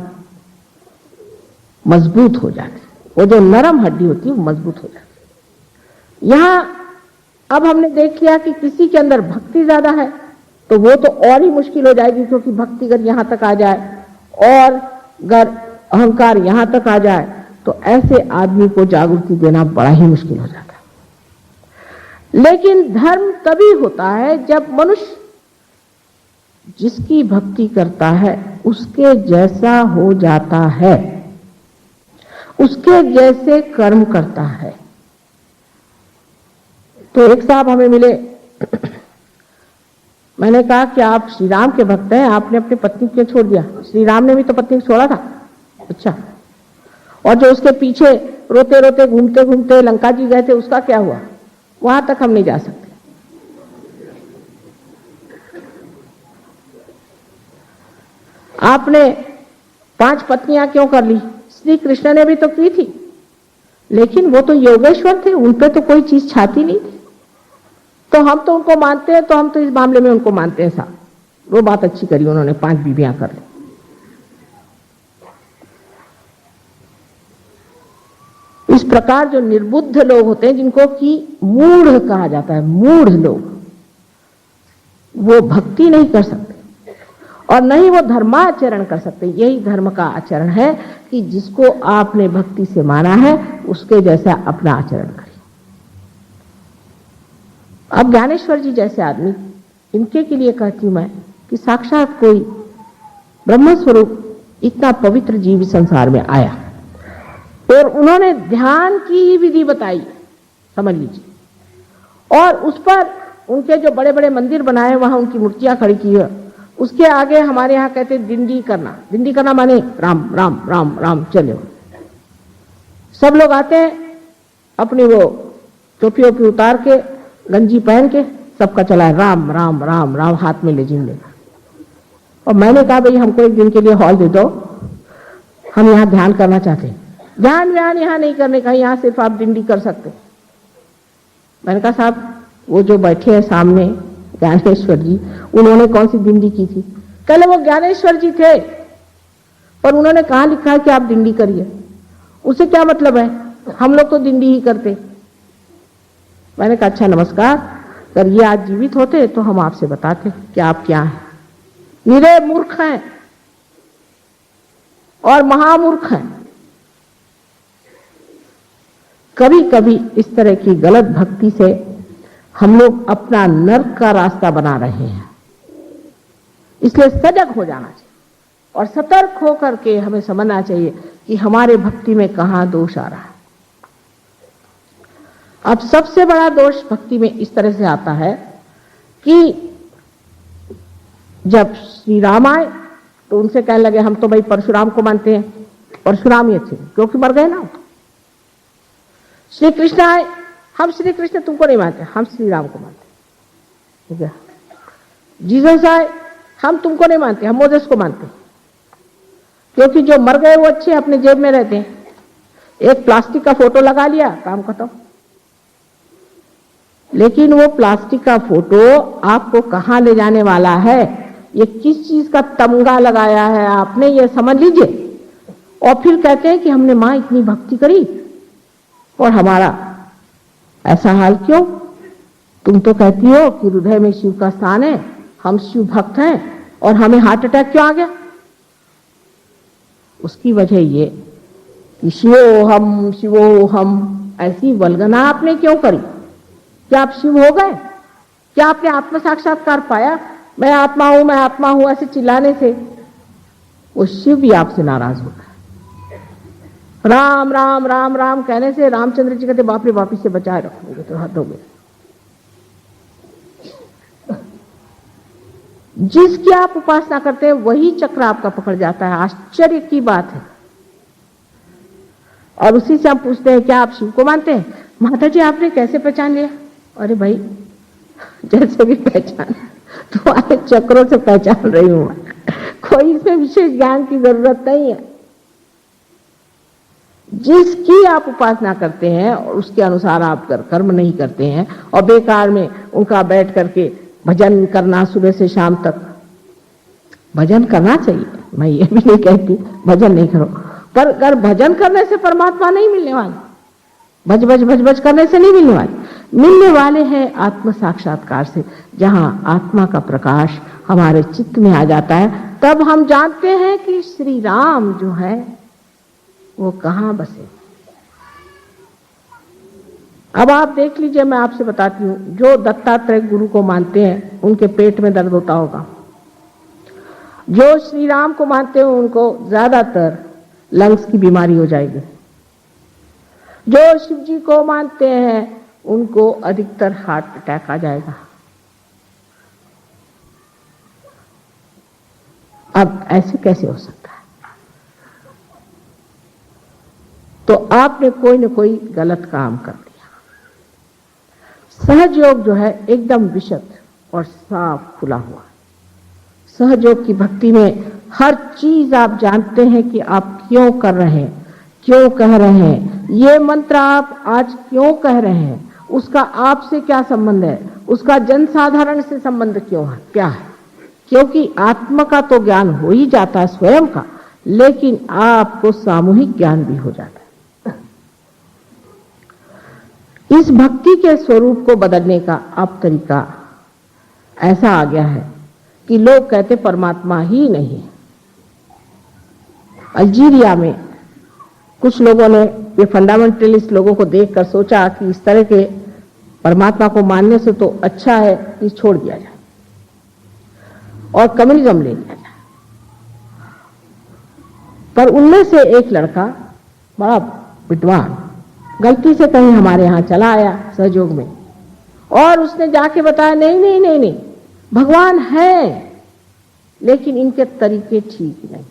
मजबूत हो जाती है। वो जो नरम हड्डी होती है वो मजबूत हो जाती है। यहां अब हमने देख लिया कि किसी के अंदर भक्ति ज्यादा है तो वो तो और ही मुश्किल हो जाएगी, क्योंकि भक्ति अगर यहां तक आ जाए और अगर अहंकार यहां तक आ जाए तो ऐसे आदमी को जागृति देना बड़ा ही मुश्किल हो जाता है। लेकिन धर्म तभी होता है जब मनुष्य जिसकी भक्ति करता है उसके जैसा हो जाता है, उसके जैसे कर्म करता है। तो एक साहब हमें मिले, मैंने कहा कि आप श्री राम के भक्त हैं, आपने अपनी पत्नी क्यों छोड़ दिया? श्री राम ने भी तो पत्नी को छोड़ा था। अच्छा, और जो उसके पीछे रोते रोते घूमते घूमते लंका जी गए थे उसका क्या हुआ? वहां तक हम नहीं जा सकते। आपने 5 पत्नियां क्यों कर ली? श्री कृष्ण ने भी तो की थी, लेकिन वो तो योगेश्वर थे, उन पे तो कोई चीज छाती नहीं थी। तो हम तो उनको मानते हैं, तो हम तो इस मामले में उनको मानते हैं साहब, वो बात अच्छी करी उन्होंने, 5 बीवियां कर ली। इस प्रकार जो निर्बुद्ध लोग होते हैं, जिनको कि मूढ़ कहा जाता है, मूढ़ लोग, वो भक्ति नहीं कर सकते और न ही वो धर्माचरण कर सकते। यही धर्म का आचरण है कि जिसको आपने भक्ति से माना है उसके जैसा अपना आचरण करें। अब ज्ञानेश्वर जी जैसे आदमी, इनके के लिए कहती हूं मैं कि साक्षात कोई ब्रह्म स्वरूप इतना पवित्र जीव संसार में आया और उन्होंने ध्यान की ही विधि बताई, समझ लीजिए, और उस पर उनके जो बड़े बड़े मंदिर बनाए वहां उनकी मूर्तियां खड़ी की है। उसके आगे हमारे यहाँ कहते दिंडी करना, दिंडी करना माने राम राम राम राम चलो। सब लोग आते हैं अपनी वो टोपी ओपी उतार के, गंजी पहन के, सबका चला है राम राम राम राम, हाथ में लेजिम लेगा। और मैंने कहा भाई हमको एक दिन के लिए हॉल दे दो, हम यहाँ ध्यान करना चाहते हैं। ध्यान व्यान यहाँ नहीं करने का, यहाँ सिर्फ आप दिंडी कर सकते। मैंने कहा साहब वो जो बैठे हैं सामने ज्ञानेश्वर जी, उन्होंने कौन सी दिंडी की थी? कल वो ज्ञानेश्वर जी थे पर उन्होंने कहाँ लिखा है कि आप दिंडी करिए? उसे क्या मतलब है? हम लोग तो दिंडी ही करते। मैंने कहा अच्छा नमस्कार, अगर ये आज जीवित होते तो हम आपसे बताते कि आप क्या हैं। निरे मूर्ख हैं और महामूर्ख हैं। कभी कभी इस तरह की गलत भक्ति से हम लोग अपना नर्क का रास्ता बना रहे हैं। इसलिए सजग हो जाना चाहिए और सतर्क होकर के हमें समझना चाहिए कि हमारे भक्ति में कहां दोष आ रहा है। अब सबसे बड़ा दोष भक्ति में इस तरह से आता है कि जब श्री राम आए तो उनसे कहने लगे हम तो भाई परशुराम को मानते हैं, परशुराम ही अच्छे क्योंकि मर गए ना। श्री कृष्ण आए, हम श्री कृष्ण तुमको नहीं मानते, हम श्री राम को मानते, ठीक है। जीसस आए, हम तुमको नहीं मानते, हम मोसेस को मानते, क्योंकि जो मर गए वो अच्छे अपने जेब में रहते हैं। एक प्लास्टिक का फोटो लगा लिया, काम खत्म। लेकिन वो प्लास्टिक का फोटो आपको कहां ले जाने वाला है, ये किस चीज का तमगा लगाया है आपने, ये समझ लीजिए। और फिर कहते हैं कि हमने मां इतनी भक्ति करी और हमारा ऐसा हाल क्यों? तुम तो कहती हो कि हृदय में शिव का स्थान है, हम शिव भक्त हैं और हमें हार्ट अटैक क्यों आ गया? उसकी वजह ये कि शिवो हम ऐसी वल्गना आपने क्यों करी? क्या आप शिव हो गए? क्या आपने आत्म साक्षात्कार पाया? मैं आत्मा हूं ऐसे चिल्लाने से वो शिव भी आपसे नाराज होगा। राम राम राम राम कहने से रामचंद्र जी कहते बाप रे बाप से बचाए रखोगे तो हद हो गया। जिसकी आप उपासना करते हैं वही चक्र आपका पकड़ जाता है। आश्चर्य की बात है। और उसी से हम पूछते हैं क्या आप शिव को मानते हैं? माता जी आपने कैसे पहचान लिया? अरे भाई जैसे भी पहचान तुम्हारे चक्रों से पहचान रही हूं, कोई इसमें विशेष ज्ञान की जरूरत नहीं है। जिसकी आप उपासना करते हैं और उसके अनुसार आप कर्म नहीं करते हैं और बेकार में उनका बैठ करके भजन करना सुबह से शाम तक, भजन करना चाहिए, मैं ये भी नहीं कहती भजन नहीं करो, पर अगर भजन करने से परमात्मा नहीं मिलने वाले, भज भज भज भज करने से नहीं मिलने वाले, मिलने वाले हैं आत्म साक्षात्कार से, जहां आत्मा का प्रकाश हमारे चित्त में आ जाता है। तब हम जानते हैं कि श्री राम जो है वो कहां बसे। अब आप देख लीजिए, मैं आपसे बताती हूं, जो दत्तात्रेय गुरु को मानते हैं उनके पेट में दर्द होता होगा, जो श्री राम को मानते हैं उनको ज्यादातर लंग्स की बीमारी हो जाएगी, जो शिव जी को मानते हैं उनको अधिकतर हार्ट अटैक आ जाएगा। अब ऐसे कैसे हो सकता है? तो आपने कोई न कोई गलत काम कर दिया। सहजयोग जो है एकदम विशद और साफ खुला हुआ। सहजयोग की भक्ति में हर चीज आप जानते हैं कि आप क्यों कर रहे हैं, क्यों कह रहे हैं, ये मंत्र आप आज क्यों कह रहे हैं, उसका आपसे क्या संबंध है, उसका जनसाधारण से संबंध क्यों है, क्या है। क्योंकि आत्मा का तो ज्ञान हो ही जाता है स्वयं का, लेकिन आपको सामूहिक ज्ञान भी हो जाता है। इस भक्ति के स्वरूप को बदलने का अब तरीका ऐसा आ गया है कि लोग कहते परमात्मा ही नहीं है। अल्जीरिया में कुछ लोगों ने, ये फंडामेंटलिस्ट लोगों को देखकर सोचा कि इस तरह के परमात्मा को मानने से तो अच्छा है कि छोड़ दिया जाए और कम्युनिज्म ले लिया जाए। पर उनमें से एक लड़का बड़ा विद्वान गलती से कहीं हमारे यहां चला आया सहयोग में, और उसने जाके बताया नहीं नहीं नहीं नहीं, भगवान है लेकिन इनके तरीके ठीक नहीं।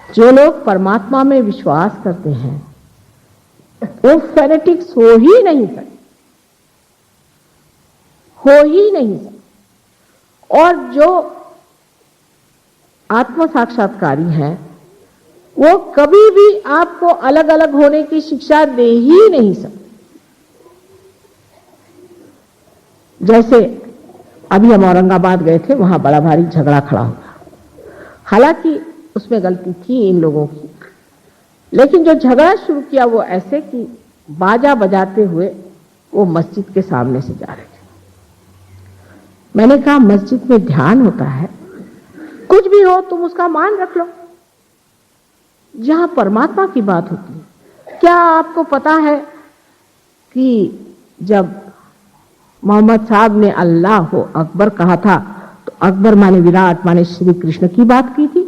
जो लोग परमात्मा में विश्वास करते हैं वो फेनेटिक्स हो ही नहीं सकते, हो ही नहीं सकते। और जो आत्म साक्षात्कारी हैं वो कभी भी आपको अलग अलग होने की शिक्षा दे ही नहीं सकते। जैसे अभी हम औरंगाबाद गए थे, वहां बड़ा भारी झगड़ा खड़ा हुआ। हालांकि उसमें गलती थी इन लोगों की, लेकिन जो झगड़ा शुरू किया वो ऐसे कि बाजा बजाते हुए वो मस्जिद के सामने से जा रहे थे। मैंने कहा मस्जिद में ध्यान होता है, कुछ भी हो तुम उसका मान रख लो, जहां परमात्मा की बात होती है। क्या आपको पता है कि जब मोहम्मद साहब ने अल्लाह हो अकबर कहा था तो अकबर माने विराट माने श्री कृष्ण की बात की थी?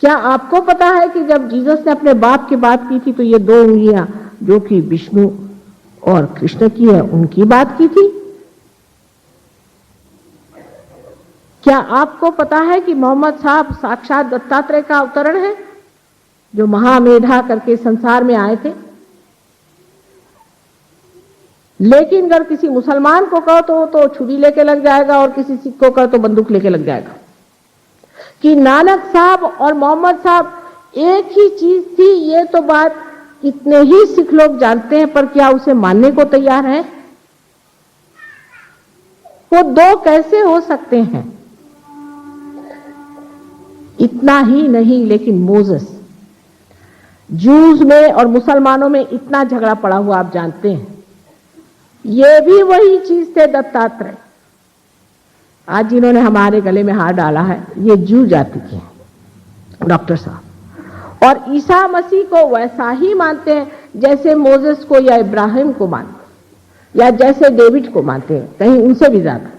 क्या आपको पता है कि जब जीसस ने अपने बाप की बात की थी तो ये दो उंगलियां जो कि विष्णु और कृष्ण की है उनकी बात की थी? क्या आपको पता है कि मोहम्मद साहब साक्षात दत्तात्रेय का अवतरण है जो महामेधा करके संसार में आए थे? लेकिन अगर किसी मुसलमान को कहो तो छुरी लेके लग जाएगा और किसी सिख को कहो तो बंदूक लेके लग जाएगा। कि नानक साहब और मोहम्मद साहब एक ही चीज थी, ये तो बात कितने ही सिख लोग जानते हैं, पर क्या उसे मानने को तैयार हैं? वो दो कैसे हो सकते हैं? इतना ही नहीं, लेकिन मोसेस, जूस में और मुसलमानों में इतना झगड़ा पड़ा हुआ आप जानते हैं। ये भी वही चीज थे दत्तात्रेय। आज जिन्होंने हमारे गले में हाथ डाला है ये जू जाति के हैं डॉक्टर साहब, और ईसा मसीह को वैसा ही मानते हैं जैसे मोसेस को या इब्राहिम को मानते। या जैसे डेविड को मानते हैं, कहीं उनसे भी ज्यादा,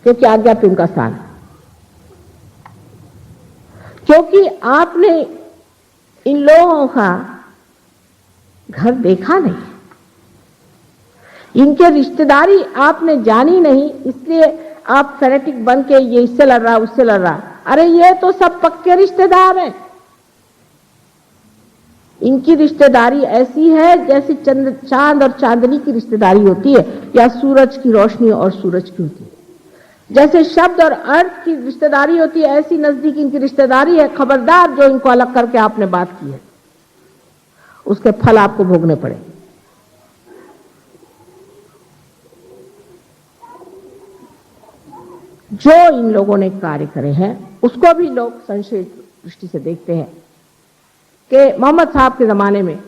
क्योंकि आज्ञा पे उनका स्थान है। क्योंकि आपने इन लोगों का घर देखा नहीं, इनके रिश्तेदारी आपने जानी नहीं, इसलिए आप फैनेटिक बन के ये इससे लड़ रहा उससे लड़ रहा। अरे ये तो सब पक्के रिश्तेदार हैं। इनकी रिश्तेदारी ऐसी है जैसे चांद और चांदनी की रिश्तेदारी होती है, या सूरज की रोशनी और सूरज की होती है। जैसे शब्द और अर्थ की रिश्तेदारी होती है, ऐसी नजदीक इनकी रिश्तेदारी है। खबरदार जो इनको अलग करके आपने बात की है, उसके फल आपको भोगने पड़े। जो इन लोगों ने कार्य करे हैं उसको भी लोग संशय दृष्टि से देखते हैं कि मोहम्मद साहब के जमाने में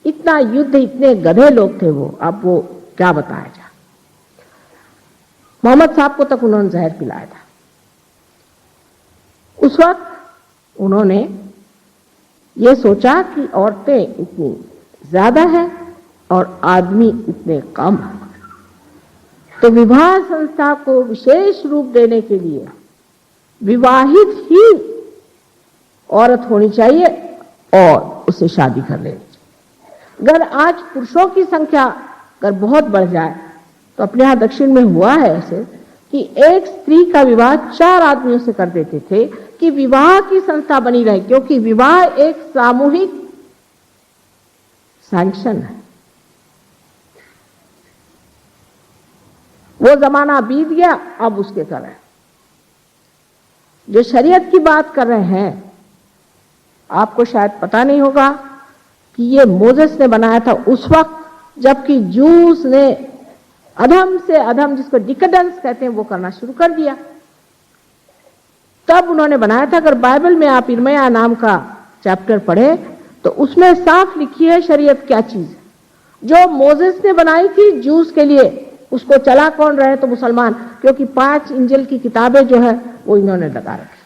इतना युद्ध, इतने गधे लोग थे वो, अब वो क्या बताया जाए। मोहम्मद साहब को तक उन्होंने जहर पिलाया था। उस वक्त उन्होंने ये सोचा कि औरतें इतनी ज्यादा हैं और आदमी इतने कम हैं, तो विवाह संस्था को विशेष रूप देने के लिए विवाहित ही औरत होनी चाहिए और उससे शादी कर लेनी चाहिए। अगर आज पुरुषों की संख्या अगर बहुत बढ़ जाए, तो अपने यहां दक्षिण में हुआ है ऐसे कि एक स्त्री का विवाह 4 आदमियों से कर देते थे कि विवाह की संस्था बनी रहे, क्योंकि विवाह एक सामूहिक सैंक्शन है। वो जमाना बीत गया, अब उसके कर रहे हैं। जो शरीयत की बात कर रहे हैं, आपको शायद पता नहीं होगा कि ये मोजेस ने बनाया था उस वक्त जबकि जूस ने अधम से अधम, जिसको डिकेडेंस कहते हैं, वो करना शुरू कर दिया। तब उन्होंने बनाया था। अगर बाइबल में आप इर्मिया नाम का चैप्टर पढ़े तो उसमें साफ लिखी है शरीयत क्या चीज है। जो मोजेस ने बनाई थी जूस के लिए, उसको चला कौन रहे? तो मुसलमान, क्योंकि 5 इंजिल की किताबें जो है वो इन्होंने लगा रखी।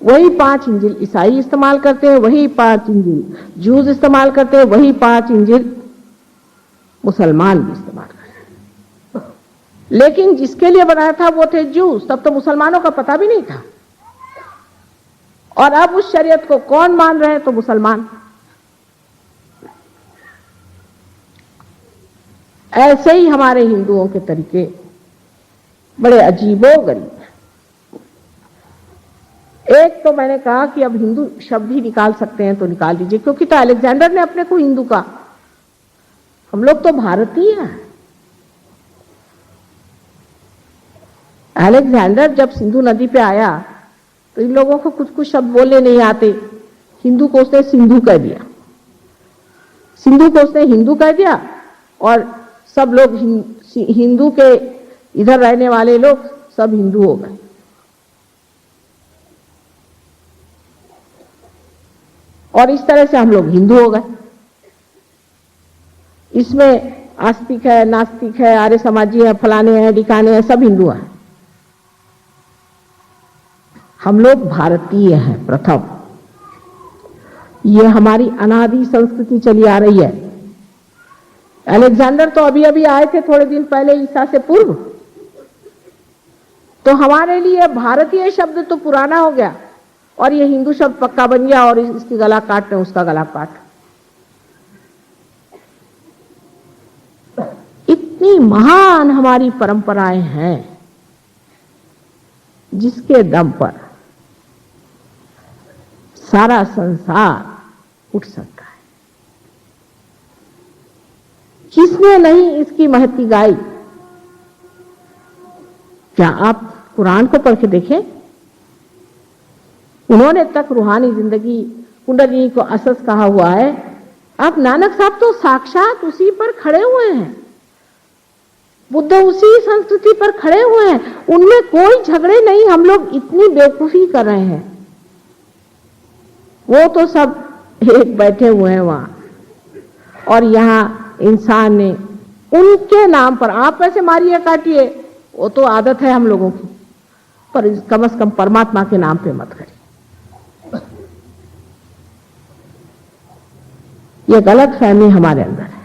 वही 5 इंजिल ईसाई इस्तेमाल करते हैं, वही 5 इंजिल जूस इस्तेमाल करते हैं, वही 5 इंजिल मुसलमान भी इस्तेमाल करते हैं। लेकिन जिसके लिए बनाया था वो थे जूस, तब तो मुसलमानों का पता भी नहीं था। और अब उस शरीयत को कौन मान रहे हैं? तो मुसलमान। ऐसे ही हमारे हिंदुओं के तरीके बड़े अजीबोगरीब हैं। एक तो मैंने कहा कि अब हिंदू शब्द ही निकाल सकते हैं तो निकाल दीजिए, क्योंकि तो अलेक्जेंडर ने अपने को हिंदू कहा। हम लोग तो भारतीय हैं। अलेक्जेंडर जब सिंधु नदी पे आया तो इन लोगों को कुछ कुछ शब्द बोलने नहीं आते। हिंदू को उसने सिंधु कह दिया, सिंधु को उसने हिंदू कह दिया, और सब लोग हिंदू के इधर रहने वाले लोग सब हिंदू हो गए। और इस तरह से हम लोग हिंदू हो गए। इसमें आस्तिक है, नास्तिक है, आर्य समाजी है, फलाने हैं, ढिकाने हैं, सब हिंदू हैं। हम लोग भारतीय हैं प्रथम। ये हमारी अनादि संस्कृति चली आ रही है। अलेक्जेंडर तो अभी अभी आए थे थोड़े दिन पहले, ईसा से पूर्व। तो हमारे लिए भारतीय शब्द तो पुराना हो गया और ये हिंदू शब्द पक्का बन गया, और इसकी गला काट रहे, उसका गला काट। इतनी महान हमारी परंपराएं हैं जिसके दम पर सारा संसार उठ सकता है। किसने नहीं इसकी महती गाई? क्या आप कुरान को पढ़ के देखें? उन्होंने तक रूहानी जिंदगी कुंडली को असस कहा हुआ है। अब नानक साहब तो साक्षात उसी पर खड़े हुए हैं। बुद्ध उसी संस्कृति पर खड़े हुए हैं। उनमें कोई झगड़े नहीं। हम लोग इतनी बेवकूफी कर रहे हैं। वो तो सब एक बैठे हुए हैं वहां, और यहां इंसान ने उनके नाम पर, आप ऐसे मारिए काटिए, वो तो आदत है हम लोगों की, पर कम से कम परमात्मा के नाम पे मत करिए। ये गलत फहमी हमारे अंदर है।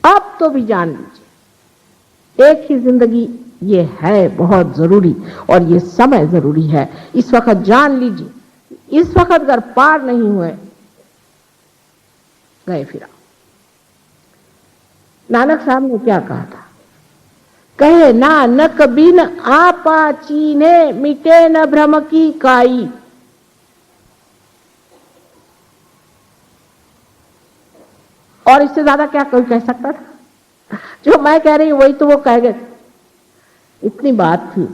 अब तो भी जान लीजिए, एक ही जिंदगी ये है बहुत जरूरी, और ये समय जरूरी है। इस वक्त जान लीजिए, इस वक्त अगर पार नहीं हुए, गए फिरा। नानक साहब ने क्या कहा था? कहे नानक बिन आपा चीने, मिटे न भ्रम की काई। और इससे ज्यादा क्या कोई कह सकता था? जो मैं कह रही हूं वही तो वो कह गए। इतनी बात थी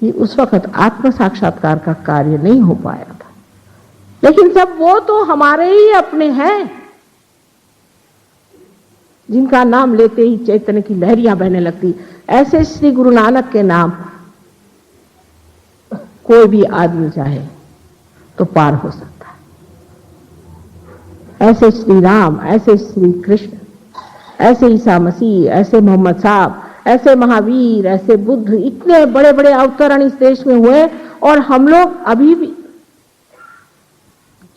कि उस वक्त आत्म साक्षात्कार का कार्य नहीं हो पाया था, लेकिन सब वो तो हमारे ही अपने हैं, जिनका नाम लेते ही चैतन्य की लहरियां बहने लगती। ऐसे श्री गुरु नानक के नाम कोई भी आदमी चाहे तो पार हो सकता है। ऐसे श्री राम, ऐसे श्री कृष्ण, ऐसे ईसा मसीह, ऐसे मोहम्मद साहब, ऐसे महावीर, ऐसे बुद्ध, इतने बड़े बड़े अवतरण इस देश में हुए, और हम लोग अभी भी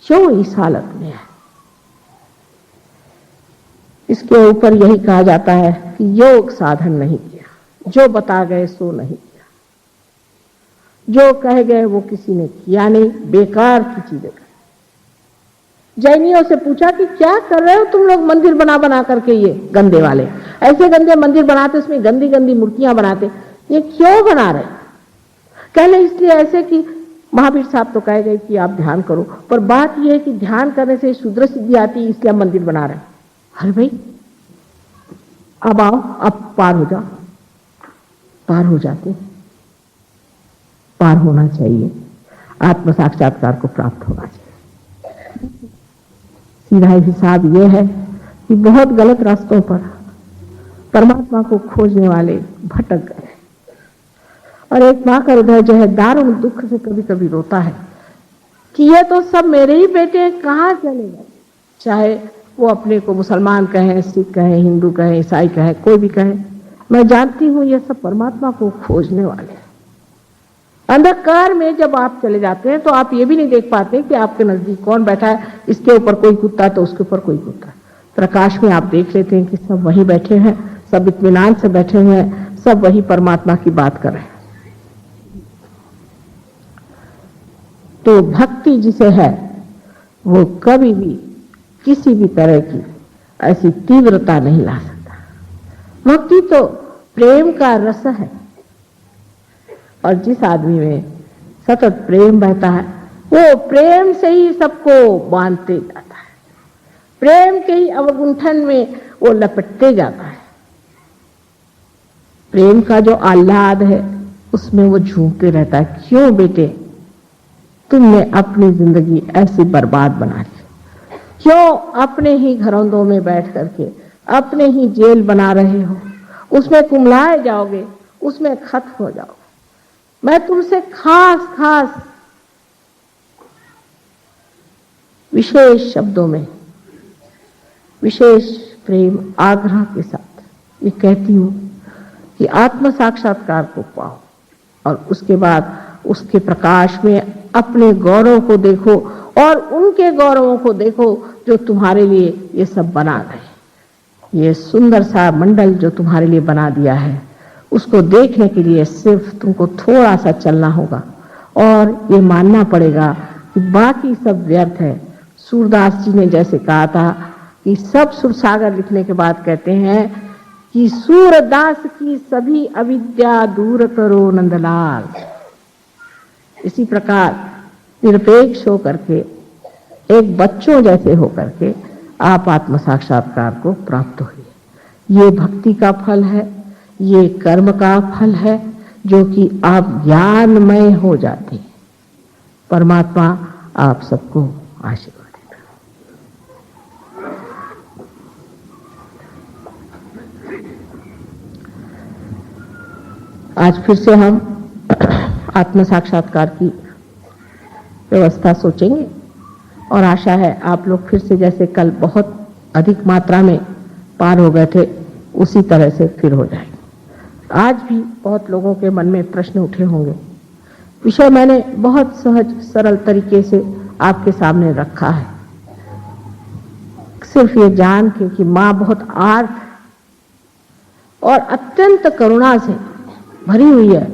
क्यों इस हालत में है? इसके ऊपर यही कहा जाता है कि योग साधन नहीं किया, जो बता गए सो नहीं किया, जो कह गए वो किसी ने किया नहीं, बेकार की चीजें कर। जैनियों से पूछा कि क्या कर रहे हो तुम लोग मंदिर बना बना करके, ये गंदे वाले ऐसे गंदे मंदिर बनाते, उसमें गंदी गंदी मूर्तियां बनाते, ये क्यों बना रहे? कहने इसलिए ऐसे कि महावीर साहब तो कह गए कि आप ध्यान करो, पर बात यह है कि ध्यान करने से शुद्र सिद्धि आती है, इसलिए हम मंदिर बना रहे हैं। अरे भाई अब आओ, अब पार हो जाओ। पार हो जाते, पार होना चाहिए, आत्म साक्षात्कार को प्राप्त होना चाहिए। सीधा हिसाब यह है कि बहुत गलत रास्तों पर परमात्मा को खोजने वाले भटक गए, और एक मां का हृदय जो है दारुण दुख से कभी कभी रोता है कि ये तो सब मेरे ही बेटे हैं, कहां चले गए? चाहे वो अपने को मुसलमान कहें, सिख कहें, हिंदू कहें, ईसाई कहें, कोई भी कहे, मैं जानती हूं ये सब परमात्मा को खोजने वाले हैं। अंधकार में जब आप चले जाते हैं तो आप ये भी नहीं देख पाते कि आपके नजदीक कौन बैठा है, इसके ऊपर कोई कुत्ता तो उसके ऊपर कोई कुत्ता। प्रकाश में आप देख लेते हैं कि सब वही बैठे हैं, सब इत्मीनान से बैठे हुए हैं, सब वही परमात्मा की बात कर रहे हैं। तो भक्ति जिसे है वो कभी भी किसी भी तरह की ऐसी तीव्रता नहीं ला सकता। भक्ति तो प्रेम का रस है, और जिस आदमी में सतत प्रेम बहता है वो प्रेम से ही सबको बांधते जाता है, प्रेम के ही अवगुंठन में वो लपटते जाता है। प्रेम का जो आह्लाद है उसमें वो झूमते रहता है। क्यों बेटे तुमने अपनी जिंदगी ऐसी बर्बाद बना ली? क्यों अपने ही घरौंदों में बैठ करके अपने ही जेल बना रहे हो? उसमें कुम्हलाए जाओगे, उसमें खत्म हो जाओगे। मैं तुमसे खास खास विशेष शब्दों में, विशेष प्रेम आग्रह के साथ ये कहती हूं कि आत्म साक्षात्कार को पाओ, और उसके बाद उसके प्रकाश में अपने गौरव को देखो और उनके गौरवों को देखो जो तुम्हारे लिए ये सब बना गए। ये सुंदर सा मंडल जो तुम्हारे लिए बना दिया है, उसको देखने के लिए सिर्फ तुमको थोड़ा सा चलना होगा, और ये मानना पड़ेगा कि बाकी सब व्यर्थ है। सूरदास जी ने जैसे कहा था कि सब सुरसागर लिखने के बाद कहते हैं कि सूरदास की सभी अविद्या दूर करो नंदलाल। इसी प्रकार निरपेक्ष होकर के, एक बच्चों जैसे होकर के आप आत्म साक्षात्कार को प्राप्त हुए। ये भक्ति का फल है, ये कर्म का फल है, जो कि आप ज्ञानमय हो जाते हैं। परमात्मा आप सबको आशीर्वाद देता। आज फिर से हम आत्म साक्षात्कार की व्यवस्था सोचेंगे, और आशा है आप लोग फिर से जैसे कल बहुत अधिक मात्रा में पार हो गए थे, उसी तरह से फिर हो जाएंगे। आज भी बहुत लोगों के मन में प्रश्न उठे होंगे। विषय मैंने बहुत सहज सरल तरीके से आपके सामने रखा है, सिर्फ ये जान के कि माँ बहुत आर्ट और अत्यंत करुणा से भरी हुई है,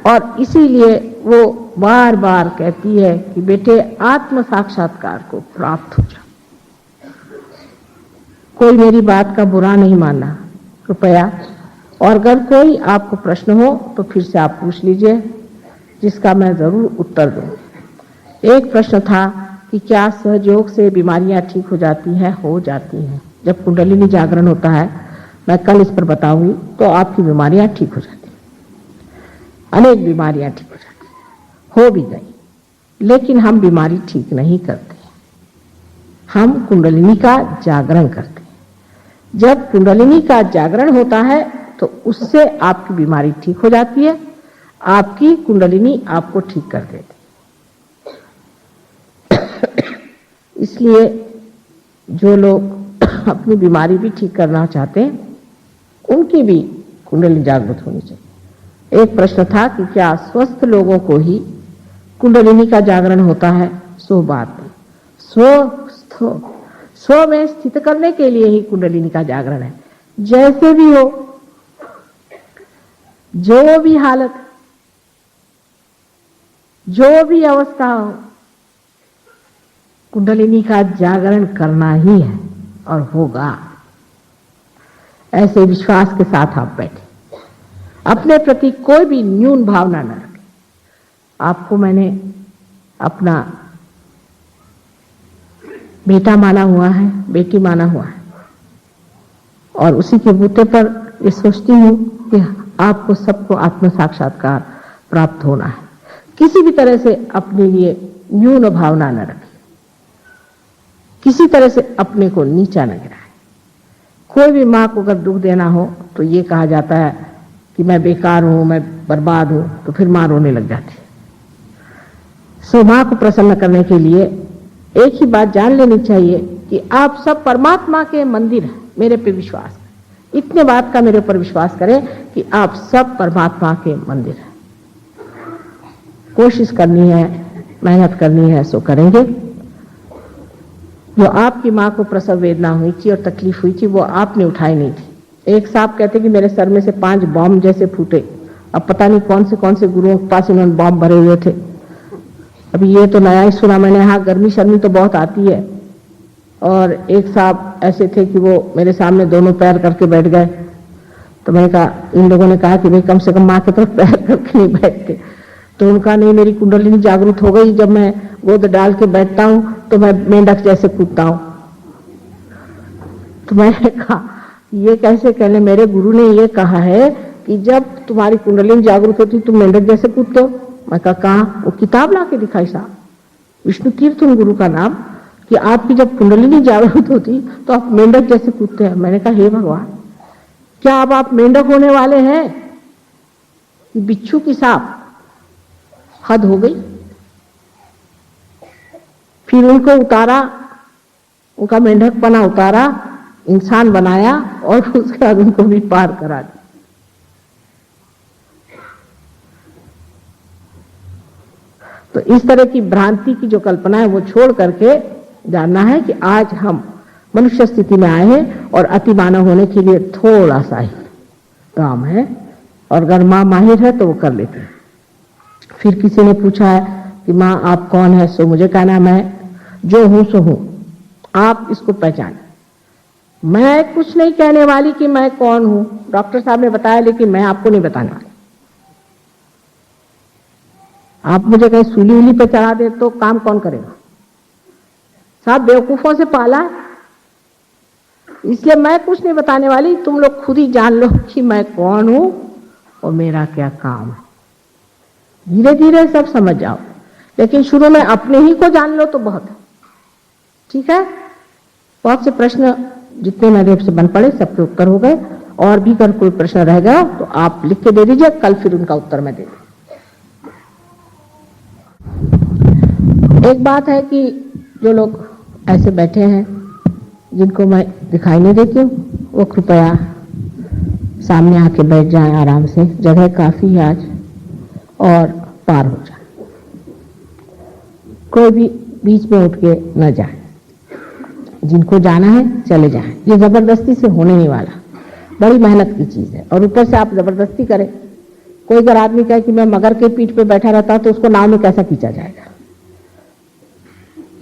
और इसीलिए वो बार बार कहती है कि बेटे आत्म साक्षात्कार को प्राप्त हो जाओ। कोई मेरी बात का बुरा नहीं मानना कृपया, और अगर कोई आपको प्रश्न हो तो फिर से आप पूछ लीजिए, जिसका मैं जरूर उत्तर दूं। एक प्रश्न था कि क्या सहयोग से बीमारियां ठीक हो जाती हैं? हो जाती हैं। जब कुंडलिनी जागरण होता है, मैं कल इस पर बताऊंगी, तो आपकी बीमारियां ठीक हो जाती हैं, अनेक बीमारियां ठीक हो जाती हैं, हो भी गई। लेकिन हम बीमारी ठीक नहीं करते, हम कुंडलिनी का जागरण करते हैं। जब कुंडलिनी का जागरण होता है तो उससे आपकी बीमारी ठीक हो जाती है, आपकी कुंडलिनी आपको ठीक कर देती है। इसलिए जो लोग अपनी बीमारी भी ठीक करना चाहते हैं, उनकी भी कुंडलिनी जागृत होनी चाहिए। एक प्रश्न था कि क्या स्वस्थ लोगों को ही कुंडलिनी का जागरण होता है? सो बात नहीं। स्व में स्थित करने के लिए ही कुंडलिनी का जागरण है। जैसे भी हो, जो भी हालत, जो भी अवस्था हो, कुंडलिनी का जागरण करना ही है और होगा। ऐसे विश्वास के साथ आप बैठे, अपने प्रति कोई भी न्यून भावना न रखें। आपको मैंने अपना बेटा माना हुआ है, बेटी माना हुआ है, और उसी के बूते पर ये सोचती हूँ कि आपको सबको आत्म साक्षात्कार प्राप्त होना है। किसी भी तरह से अपने लिए न्यून भावना न रखें, किसी तरह से अपने को नीचा न गिराएं। कोई भी माँ को अगर दुख देना हो तो ये कहा जाता है कि मैं बेकार हूं, मैं बर्बाद हूं, तो फिर माँ रोने लग जाती है। सो माँ को प्रसन्न करने के लिए एक ही बात जान लेनी चाहिए कि आप सब परमात्मा के मंदिर हैं। मेरे पे विश्वास, इतने बात का मेरे ऊपर विश्वास करें कि आप सब परमात्मा के मंदिर हैं। कोशिश करनी है, मेहनत करनी है, सो करेंगे। जो आपकी माँ को प्रसव वेदना हुई थी और तकलीफ हुई थी, वो आपने उठाई नहीं थी। एक साहब कहते कि मेरे सर में से 5 बॉम्ब जैसे फूटे। अब पता नहीं कौन से गुरुओं के पास इन्होंने बॉम्ब भरे हुए थे। अभी ये तो नया ही सुना मैंने। हाँ, गर्मी शर्मी तो बहुत आती है। और एक साहब ऐसे थे कि वो मेरे सामने दोनों पैर करके बैठ गए। तो मैंने कहा, इन लोगों ने कहा कि भाई कम से कम माँ की तरफ पैर करके नहीं बैठते। तो उनका नहीं, मेरी कुंडलिनी जागृत हो गई। जब मैं गोद डाल के बैठता हूं तो मैं मेंढक जैसे कूदता हूं। तो मैंने कहा ये कैसे? कहने मेरे गुरु ने ये कहा है कि जब तुम्हारी कुंडलिनी जागृत होती तुम मेंढक जैसे कूदते हो। मैं कहा कहाँ? वो किताब ला के दिखाई साहब, विष्णु तीर्थ उन गुरु का नाम, कि आपकी जब कुंडलिनी जागृत होती तो आप मेंढक जैसे कूदते हैं। मैंने कहा हे भगवान, क्या अब आप मेंढक होने वाले हैं कि बिच्छू की सांप? हद हो गई। फिर उनको उतारा, उनका मेंढकपना उतारा, इंसान बनाया और उसके बाद उनको भी पार करा दिया। तो इस तरह की भ्रांति की जो कल्पना है वो छोड़ करके जानना है कि आज हम मनुष्य स्थिति में आए हैं और अति मानव होने के लिए थोड़ा सा ही काम है, और अगर माँ माहिर है तो वो कर लेते हैं। फिर किसी ने पूछा है कि माँ आप कौन है? सो मुझे कहना मैं जो हूं सो हूं, आप इसको पहचाने। मैं कुछ नहीं कहने वाली कि मैं कौन हूं, डॉक्टर साहब ने बताया, लेकिन मैं आपको नहीं बताने वाली। आप मुझे कहीं सूली उली पे चढ़ा दे तो काम कौन करेगा? साहब बेवकूफों से पाला, इसलिए मैं कुछ नहीं बताने वाली। तुम लोग खुद ही जान लो कि मैं कौन हूं और मेरा क्या काम है। धीरे धीरे सब समझ जाओ, लेकिन शुरू में अपने ही को जान लो तो बहुत है। ठीक है? बहुत से प्रश्न जितने मेरे से बन पड़े सबके उत्तर हो गए, और भी अगर कोई प्रश्न रह गया तो आप लिख के दे दीजिए, कल फिर उनका उत्तर मैं दे दूंगी। एक बात है कि जो लोग ऐसे बैठे हैं जिनको मैं दिखाई नहीं देती हूँ, वो कृपया सामने आके बैठ जाएं आराम से। जगह काफी है आज, और पार हो जाए। कोई भी बीच में उठ के न जाए। जिनको जाना है चले जाएं, ये जबरदस्ती से होने नहीं वाला। बड़ी मेहनत की चीज है। और ऊपर से आप जबरदस्ती करें, कोई अगर आदमी कहे कि मैं मगर के पीठ पे बैठा रहता तो उसको नाव में कैसा खींचा जाएगा।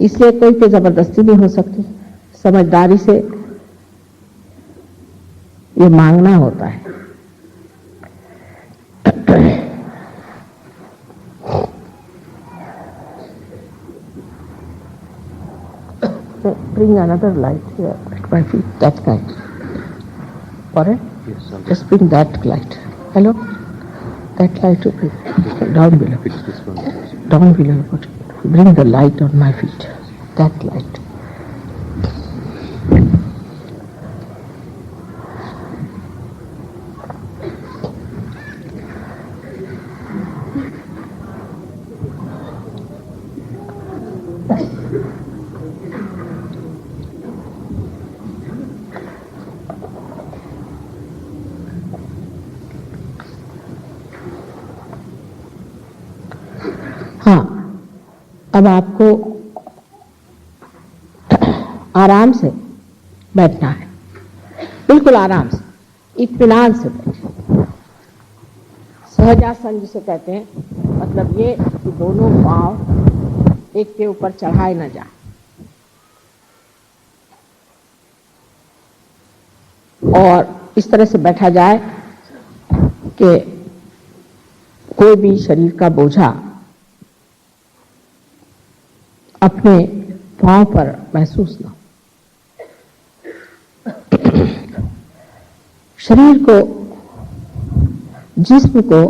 इसलिए कोई पे जबरदस्ती नहीं हो सकती, समझदारी से ये मांगना होता है। Bring another light here at my feet, that light. Alright? Yes, Just bring that light. Hello? That light to bring down below. fix this one. Down below. But bring the light on my feet. That light. हाँ, अब आपको आराम से बैठना है, बिल्कुल आराम से, इत्मीनान से बैठे। सहजासन जिसे कहते हैं, मतलब ये कि दोनों पांव एक के ऊपर चढ़ाए न जाए और इस तरह से बैठा जाए कि कोई भी शरीर का बोझा अपने पांव पर महसूस न हो। शरीर को, जिस्म को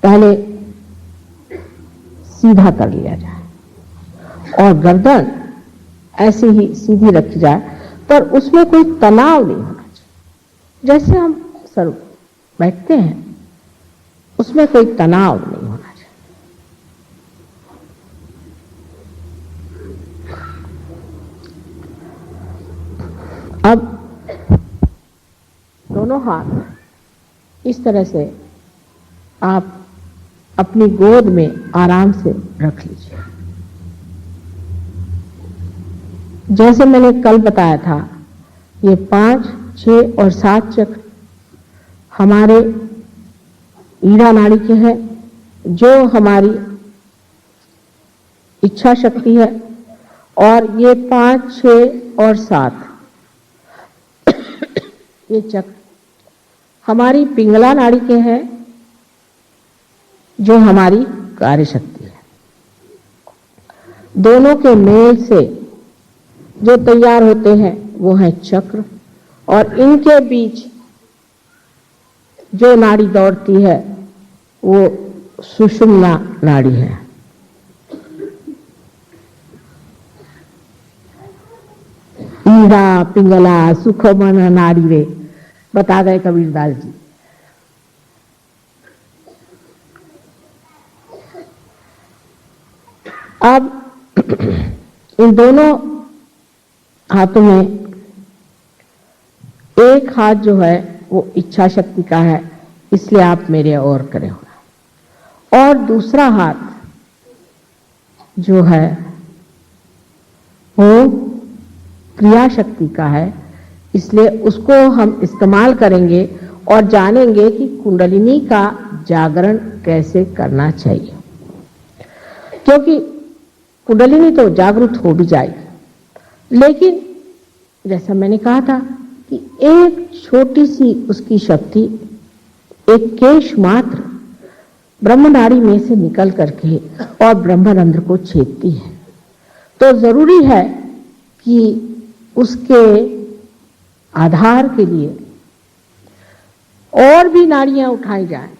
पहले सीधा कर लिया जाए और गर्दन ऐसे ही सीधी रखी जाए, पर उसमें कोई तनाव नहीं होना चाहिए। जैसे हम सर बैठते हैं उसमें कोई तनाव नहीं होना चाहिए। अब दोनों हाथ इस तरह से आप अपनी गोद में आराम से रख लीजिए। जैसे मैंने कल बताया था, ये 5, 6 और 7 चक्र हमारे ईड़ा नाड़ी के हैं, जो हमारी इच्छा शक्ति है, और ये 5, 6 और 7 ये चक्र हमारी पिंगला नाड़ी के हैं, जो हमारी कार्य शक्ति है। दोनों के मेल से जो तैयार होते हैं वो है चक्र, और इनके बीच जो नाड़ी दौड़ती है वो सुषुम्ना नाड़ी है। ईड़ा पिंगला सुखमन नाड़ी रे, बता गए कबीरदास जी। अब इन दोनों हाथों में एक हाथ जो है वो इच्छा शक्ति का है, इसलिए आप मेरे और करे हो, और दूसरा हाथ जो है वो क्रिया शक्ति का है, इसलिए उसको हम इस्तेमाल करेंगे और जानेंगे कि कुंडलिनी का जागरण कैसे करना चाहिए। क्योंकि कुंडलिनी तो जागृत हो भी जाएगी, लेकिन जैसा मैंने कहा था कि एक छोटी सी उसकी शक्ति, एक केश मात्र ब्रह्मनाड़ी में से निकल करके और ब्रह्मरंध्र को छेदती है। तो जरूरी है कि उसके आधार के लिए और भी नाड़ियां उठाई जाएं,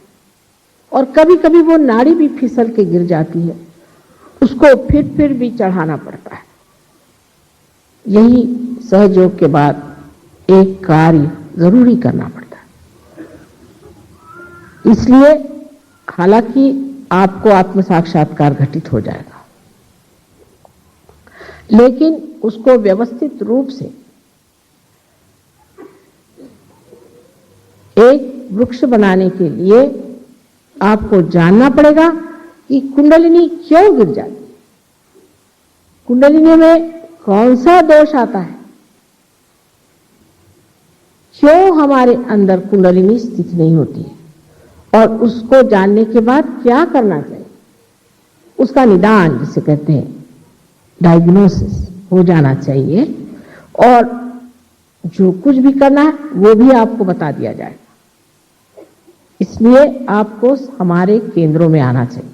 और कभी कभी वो नाड़ी भी फिसल के गिर जाती है, उसको फिर भी चढ़ाना पड़ता है। यही सहयोग के बाद एक कार्य जरूरी करना पड़ता है। इसलिए हालांकि आपको आत्म साक्षात्कार घटित हो जाएगा, लेकिन उसको व्यवस्थित रूप से एक वृक्ष बनाने के लिए आपको जानना पड़ेगा कि कुंडलिनी क्यों गिर जाती है, कुंडलिनी में कौन सा दोष आता है, क्यों हमारे अंदर कुंडलिनी स्थित नहीं होती है, और उसको जानने के बाद क्या करना चाहिए, उसका निदान जिसे कहते हैं डायग्नोसिस हो जाना चाहिए, और जो कुछ भी करना है वो भी आपको बता दिया जाएगा। इसलिए आपको हमारे केंद्रों में आना चाहिए।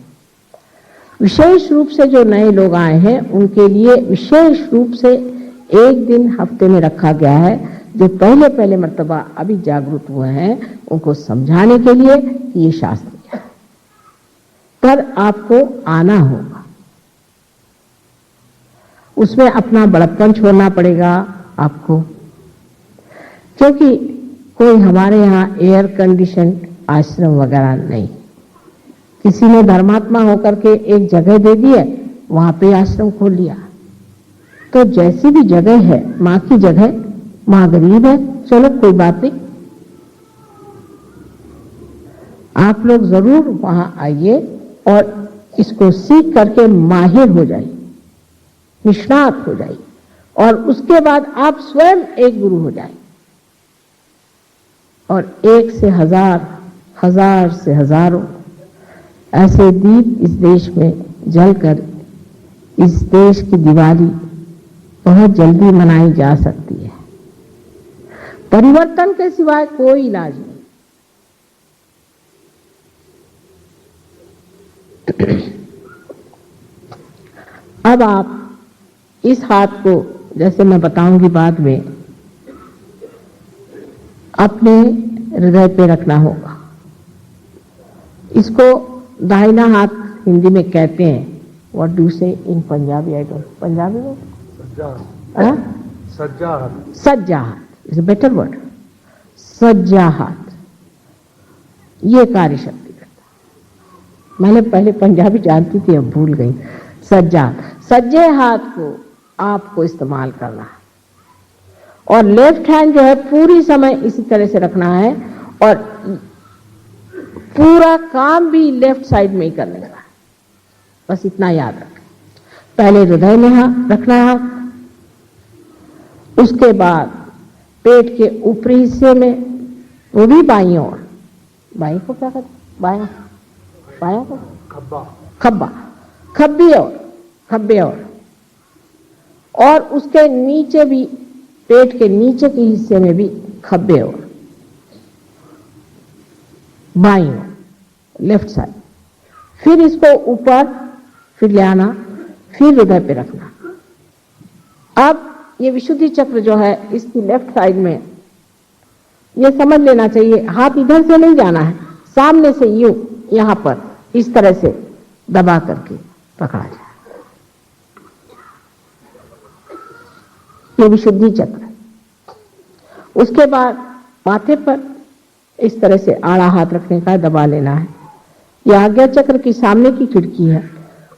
विशेष रूप से जो नए लोग आए हैं उनके लिए विशेष रूप से एक दिन हफ्ते में रखा गया है, जो पहले पहले मर्तबा अभी जागरूक हुए हैं उनको समझाने के लिए कि ये शास्त्र क्या है। पर आपको आना होगा, उसमें अपना बड़प्पन छोड़ना पड़ेगा आपको, क्योंकि कोई हमारे यहाँ एयर कंडीशन आश्रम वगैरह नहीं। किसी ने धर्मात्मा होकर के एक जगह दे दी है, वहां पे आश्रम खोल लिया। तो जैसी भी जगह है, माँ की जगह, माँ गरीब है, चलो कोई बात नहीं, आप लोग जरूर वहां आइए और इसको सीख करके माहिर हो जाइए, निष्णात हो जाइए, और उसके बाद आप स्वयं एक गुरु हो जाए, और एक से हजार, हजार से हजारों ऐसे दीप इस देश में जलकर इस देश की दिवाली बहुत जल्दी मनाई जा सकती है। परिवर्तन के सिवाय कोई इलाज नहीं। अब आप इस हाथ को, जैसे मैं बताऊंगी बाद में, अपने हृदय पे रखना होगा। इसको दाहिना हाथ हिंदी में कहते हैं, व्हाट डू से इन पंजाबी, आई डोंट, पंजाबी में सज्जा हाथ, सज्जा हाथ इज अ बेटर वर्ड, सज्जा हाथ ये कार्य शक्ति करता। मैंने पहले पंजाबी जानती थी, अब भूल गई। सज्जा, सज्जे हाथ को आपको इस्तेमाल करना है, और लेफ्ट हैंड जो है पूरी समय इसी तरह से रखना है, और पूरा काम भी लेफ्ट साइड में ही करने का है। बस इतना याद रखें। पहले हृदय में रखना है, उसके बाद पेट के ऊपरी हिस्से में, वो भी बाईं ओर, बाईं को क्या कहते, बायां, बायां को खब्बा, खब्बी ओर, खब्बे और उसके नीचे भी, पेट के नीचे के हिस्से में भी खब्बे ओर, बाईं ओर, लेफ्ट साइड। फिर इसको ऊपर फिर ले आना, फिर हृदय पे रखना। अब ये विशुद्धि चक्र जो है इसकी लेफ्ट साइड में, ये समझ लेना चाहिए, हाथ इधर से नहीं जाना है, सामने से यूं यहां पर इस तरह से दबा करके पकड़ा जाए। ये विशुद्धि चक्र है। उसके बाद माथे पर इस तरह से आड़ा हाथ रखने का, दबा लेना है। यह आज्ञा चक्र की सामने की खिड़की है,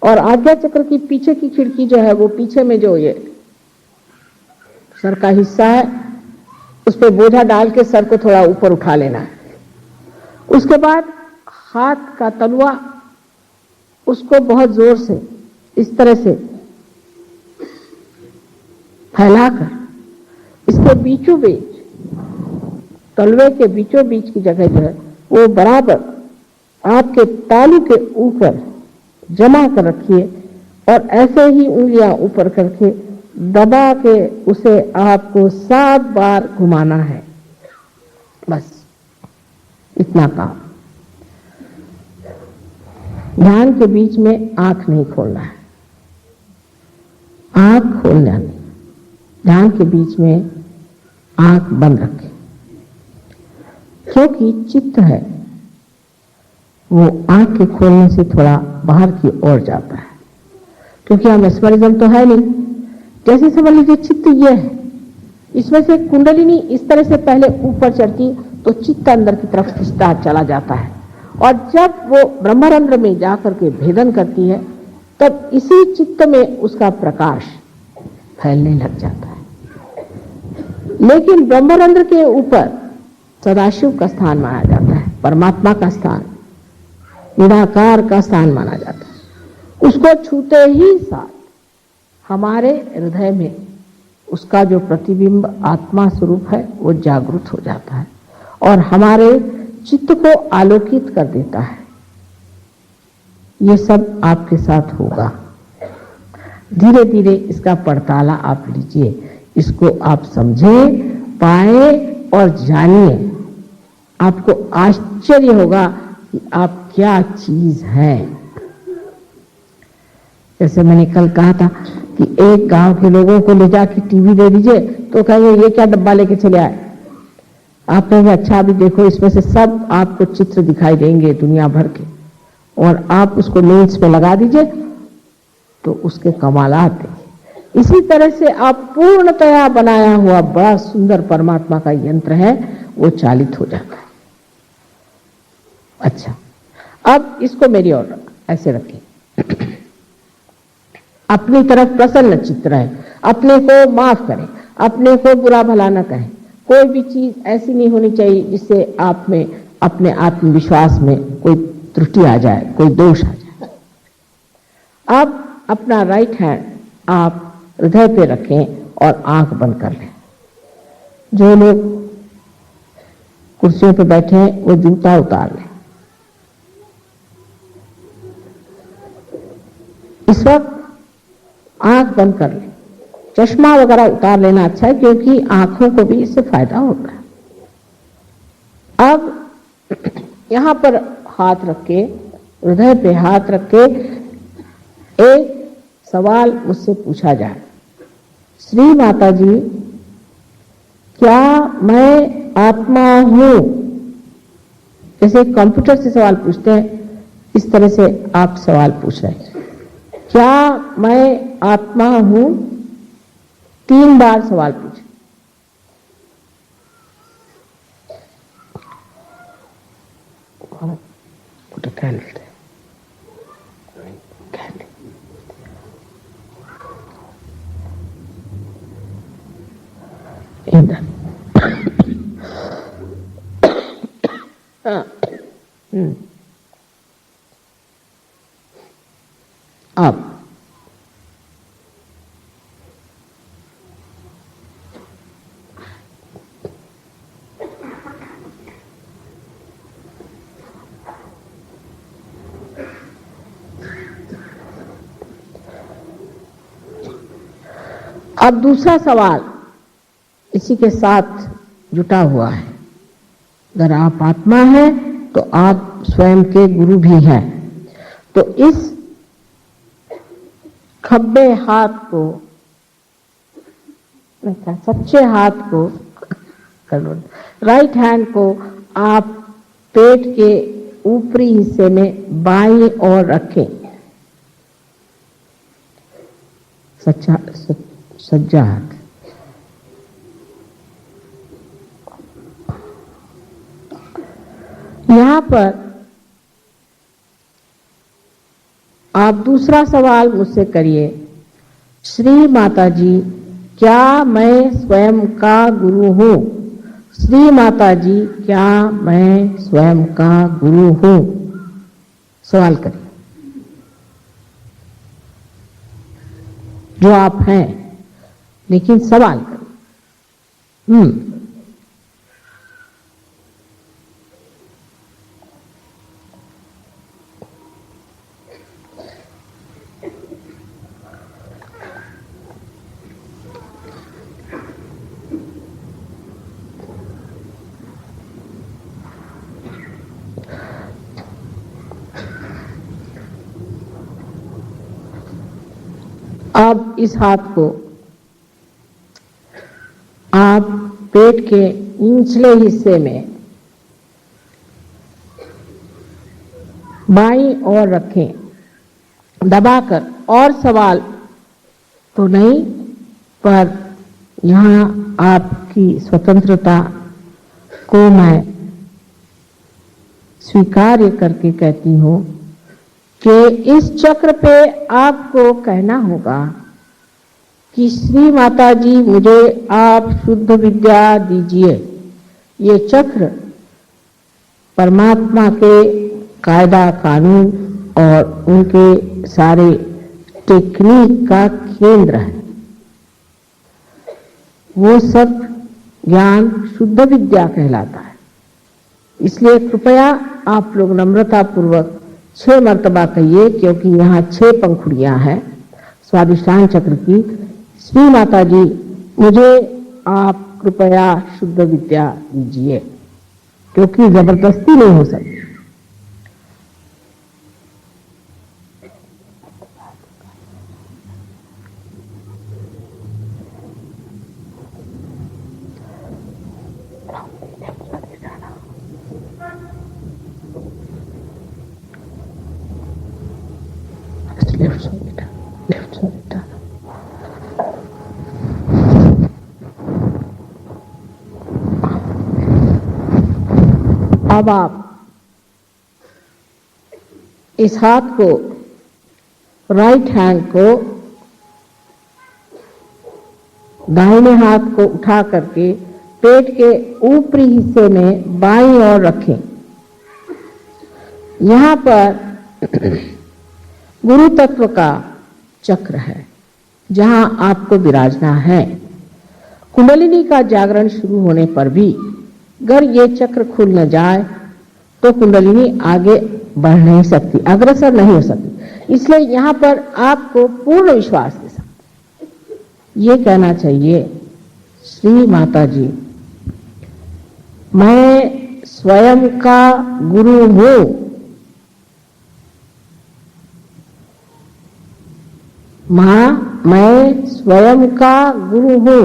और आज्ञा चक्र की पीछे की खिड़की जो है, वो पीछे में जो ये सर का हिस्सा है, उस पर बोझा डाल के सर को थोड़ा ऊपर उठा लेना है। उसके बाद हाथ का तलुआ, उसको बहुत जोर से इस तरह से फैलाकर इसके बीचों बीच, तलवे के बीचों बीच की जगह जो है वो बराबर आपके तालू के ऊपर जमा कर रखिए, और ऐसे ही उंगलियां ऊपर करके दबा के उसे आपको 7 बार घुमाना है। बस इतना काम। ध्यान के बीच में आंख नहीं खोलना है, आंख खोलना नहीं, ध्यान के बीच में आंख बंद रखें, क्योंकि चित्त है वो आंख के खोलने से थोड़ा बाहर की ओर जाता है, क्योंकि हम स्मरिज्म तो है नहीं। जैसे समझ लीजिए चित्त ये है, इसमें से कुंडलिनी इस तरह से पहले ऊपर चढ़ती तो चित्त अंदर की तरफ खिंचता चला जाता है, और जब वो ब्रह्मरंध्र में जाकर के भेदन करती है तब इसी चित्त में उसका प्रकाश फैलने लग जाता है। लेकिन ब्रह्मरंध्र के ऊपर सदाशिव का स्थान माना जाता है, परमात्मा का स्थान, निराकार का स्थान माना जाता है। उसको छूते ही साथ हमारे हृदय में उसका जो प्रतिबिंब आत्मा स्वरूप है वो जागृत हो जाता है और हमारे चित्त को आलोकित कर देता है। ये सब आपके साथ होगा। धीरे धीरे इसका पड़ताला आप लीजिए, इसको आप समझें, पाए और जानिए। आपको आश्चर्य होगा कि आप क्या चीज हैं। जैसे मैंने कल कहा था कि एक गांव के लोगों को ले जाके टीवी दे दीजिए तो कहेंगे ये क्या डब्बा लेके चले आए। आप कहेंगे अच्छा अभी देखो इसमें से सब आपको चित्र दिखाई देंगे दुनिया भर के, और आप उसको लेंस पे लगा दीजिए तो उसके कमालात देखिए। इसी तरह से आप पूर्णतया बनाया हुआ बड़ा सुंदर परमात्मा का यंत्र है, वो चालित हो जाता है। अच्छा, अब इसको मेरी ओर ऐसे रखें, अपनी तरफ प्रसन्न चित्त रहे, अपने को माफ करें, अपने को बुरा भला न कहें। कोई भी चीज ऐसी नहीं होनी चाहिए जिससे आप में, अपने आत्मविश्वास में कोई त्रुटि आ जाए, कोई दोष आ जाए। अब अपना राइट हैंड आप हृदय पे रखें और आंख बंद कर लें। जो लोग कुर्सियों पे बैठे हैं वो जूता उतार लें। इस वक्त आंख बंद कर लें। चश्मा वगैरह उतार लेना अच्छा है क्योंकि आंखों को भी इससे फायदा होता है। अब यहां पर हाथ रख के, हृदय पे हाथ रख के एक सवाल मुझसे पूछा जाए, श्री माता जी क्या मैं आत्मा हूं? जैसे कंप्यूटर से सवाल पूछते हैं इस तरह से आप सवाल पूछ रहे हैं, क्या मैं आत्मा हूं? 3 बार सवाल पूछे। Put a candle there. Candle. In that. अब दूसरा सवाल इसी के साथ जुटा हुआ है। अगर आप आत्मा हैं तो आप स्वयं के गुरु भी हैं। तो इस खब्बे हाथ को, सच्चे हाथ को, राइट हैंड को आप पेट के ऊपरी हिस्से में बाईं ओर रखें। सज्जा हाथ। यहां पर आप दूसरा सवाल मुझसे करिए, श्री माता जी क्या मैं स्वयं का गुरु हूं? श्री माता जी क्या मैं स्वयं का गुरु हूं? सवाल करिए जो आप हैं, लेकिन सवाल करिए। अब इस हाथ को आप पेट के निचले हिस्से में बाईं ओर रखें दबाकर। और सवाल तो नहीं, पर यहां आपकी स्वतंत्रता को मैं स्वीकार्य करके कहती हूं कि इस चक्र पे आपको कहना होगा कि श्री माता जी मुझे आप शुद्ध विद्या दीजिए। ये चक्र परमात्मा के कायदा कानून और उनके सारे टेक्निक का केंद्र है। वो सब ज्ञान शुद्ध विद्या कहलाता है। इसलिए कृपया आप लोग नम्रता पूर्वक 6 मर्तबा कहिए, क्योंकि यहाँ 6 पंखुड़ियां हैं स्वादिष्ठान चक्र की। श्री माता जी, मुझे आप कृपया शुद्ध विद्या दीजिए, क्योंकि जबरदस्ती नहीं हो सकती। लेफ्ट साइड बेटा, लेफ्ट साइड बेटा। अब आप इस हाथ को, राइट हैंड को दाहिने हाथ को उठा करके पेट के ऊपरी हिस्से में बाईं ओर रखें। यहां पर गुरु तत्व का चक्र है जहां आपको विराजना है। कुंडलिनी का जागरण शुरू होने पर भी अगर ये चक्र खुल न जाए तो कुंडलिनी आगे बढ़ नहीं सकती, अग्रसर नहीं हो सकती। इसलिए यहां पर आपको पूर्ण विश्वास के साथ ये कहना चाहिए, श्री माता जी, मैं स्वयं का गुरु हूं। मां, मैं स्वयं का गुरु हूं।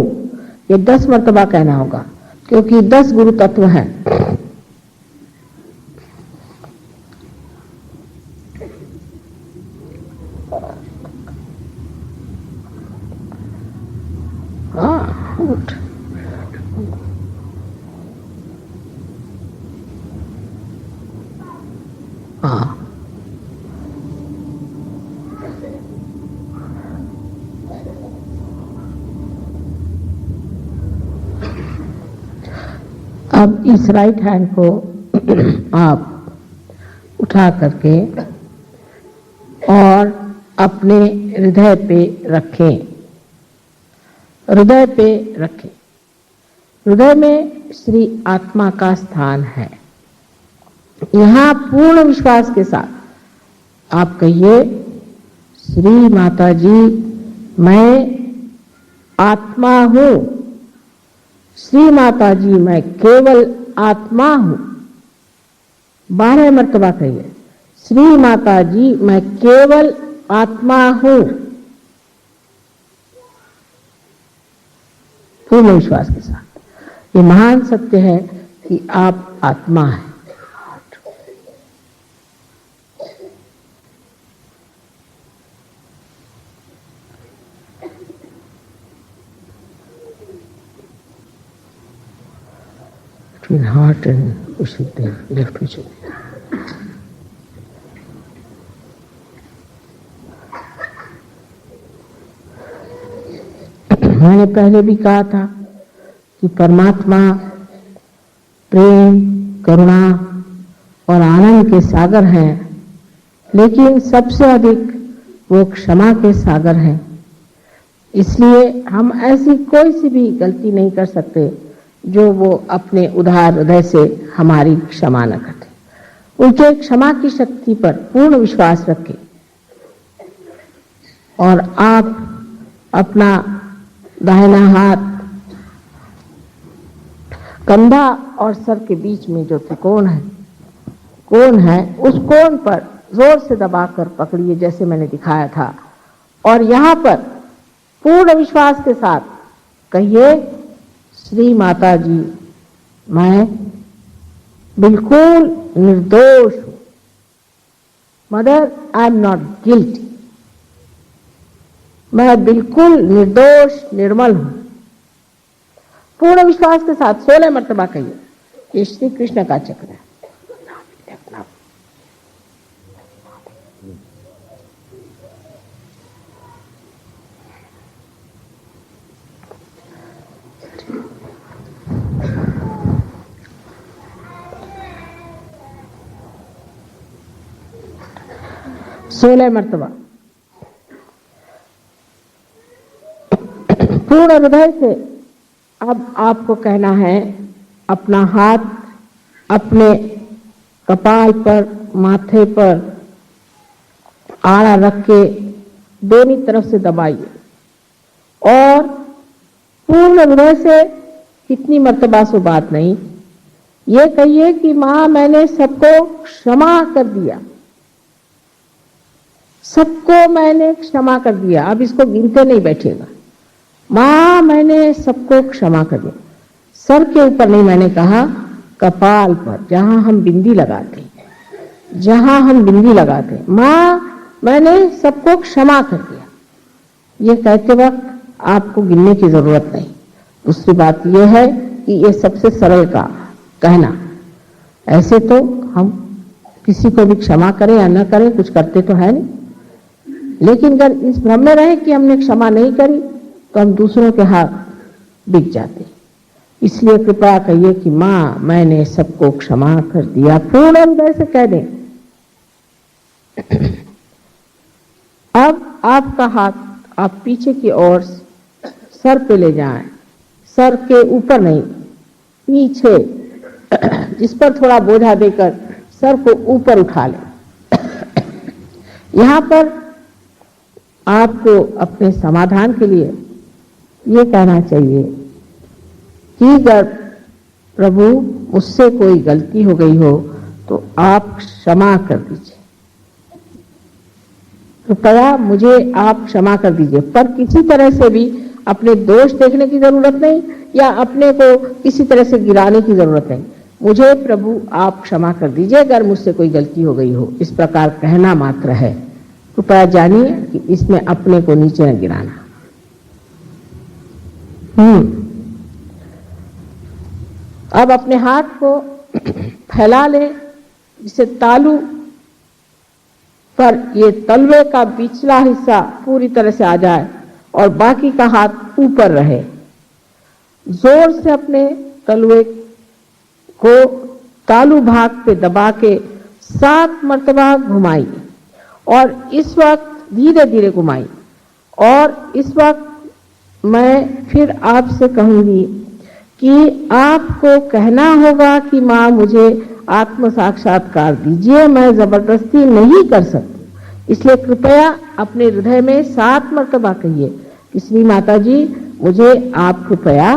ये 10 मर्तबा कहना होगा, क्योंकि 10 गुरु तत्व हैं। उठ। अब इस राइट हैंड को आप उठा करके और अपने हृदय पे रखें। हृदय पे रखें। हृदय में श्री आत्मा का स्थान है। यहां पूर्ण विश्वास के साथ आप कहिए, श्री माता जी, मैं आत्मा हूं। श्री माता जी, मैं केवल आत्मा हूं। 12 मर्तबा कहिए, श्री माता जी, मैं केवल आत्मा हूं। पूर्ण विश्वास के साथ। ये महान सत्य है कि आप आत्मा हैं। Between heart and Vishuddhi, left Vishuddhi. मैंने पहले भी कहा था कि परमात्मा प्रेम, करुणा और आनंद के सागर हैं, लेकिन सबसे अधिक वो क्षमा के सागर हैं। इसलिए हम ऐसी कोई सी भी गलती नहीं कर सकते जो वो अपने उदार हृदय से हमारी क्षमा न करते। उनके क्षमा की शक्ति पर पूर्ण विश्वास रखें और आप अपना दाहिना हाथ कंधा और सर के बीच में जो त्रिकोण है, उस कोण पर जोर से दबाकर पकड़िए, जैसे मैंने दिखाया था। और यहां पर पूर्ण विश्वास के साथ कहिए, श्री माता जी, मैं बिल्कुल निर्दोष हूं। Mother, I am not guilty. मैं बिल्कुल निर्दोष, निर्मल हूं। पूर्ण विश्वास के साथ 16 मर्तबा कहिए। ये श्री कृष्ण का चक्र है। सोलह मर्तबा पूर्ण हृदय से अब आपको कहना है अपना हाथ अपने कपाल पर, माथे पर आड़ा रख के दोनों तरफ से दबाइए और पूर्ण हृदय से, कितनी मर्तबा सो बात नहीं, ये कहिए कि मां मैंने सबको क्षमा कर दिया, सबको मैंने क्षमा कर दिया। अब इसको गिनते नहीं बैठेगा, मां मैंने सबको क्षमा कर दिया। सर के ऊपर नहीं, मैंने कहा कपाल पर, जहां हम बिंदी लगाते, जहां हम बिंदी लगाते, मां मैंने सबको क्षमा कर दिया। ये कहते वक्त आपको गिनने की जरूरत नहीं। दूसरी बात यह है कि ये सबसे सरल का कहना। ऐसे तो हम किसी को भी क्षमा करें या न करें, कुछ करते तो है नहीं, लेकिन अगर इस भ्रम में रहे कि हमने क्षमा नहीं करी तो हम दूसरों के हाथ बिक जाते। इसलिए कृपया कहिए कि मां मैंने सबको क्षमा कर दिया, पूर्ण हृदय से कह दें। अब आपका हाथ आप पीछे की ओर सर पे ले जाएं, सर के ऊपर नहीं, पीछे, जिस पर थोड़ा बोझा देकर सर को ऊपर उठा लें। यहां पर आपको अपने समाधान के लिए ये कहना चाहिए कि अगर प्रभु मुझसे कोई गलती हो गई हो तो आप क्षमा कर दीजिए, कृपया मुझे आप क्षमा कर दीजिए। पर किसी तरह से भी अपने दोष देखने की जरूरत नहीं या अपने को किसी तरह से गिराने की जरूरत नहीं। मुझे प्रभु आप क्षमा कर दीजिए अगर मुझसे कोई गलती हो गई हो, इस प्रकार कहना मात्र है। कृपया जानिए कि इसमें अपने को नीचे न गिराना। अब अपने हाथ को फैला ले, जिसे तालू पर ये तलवे का पिछला हिस्सा पूरी तरह से आ जाए और बाकी का हाथ ऊपर रहे। जोर से अपने तलवे को तालू भाग पे दबा के 7 मर्तबा घुमाइए और इस वक्त धीरे धीरे घुमाइए। और इस वक्त मैं फिर आपसे कहूंगी कि आपको कहना होगा कि मां मुझे आत्म साक्षात्कार दीजिए, मैं जबरदस्ती नहीं कर सकती। इसलिए कृपया अपने हृदय में 7 मर्तबा कहिए कि श्री माता जी मुझे आप कृपया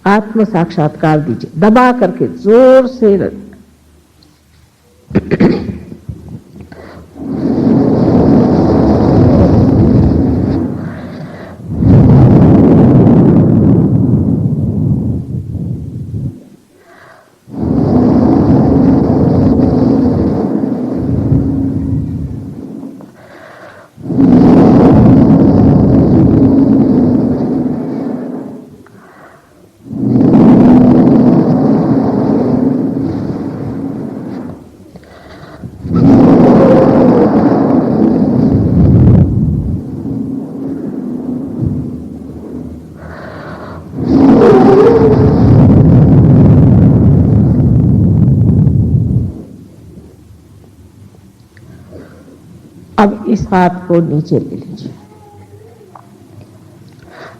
आत्म साक्षात्कार दीजिए, दबा करके जोर से। अब इस हाथ को नीचे ले लीजिए,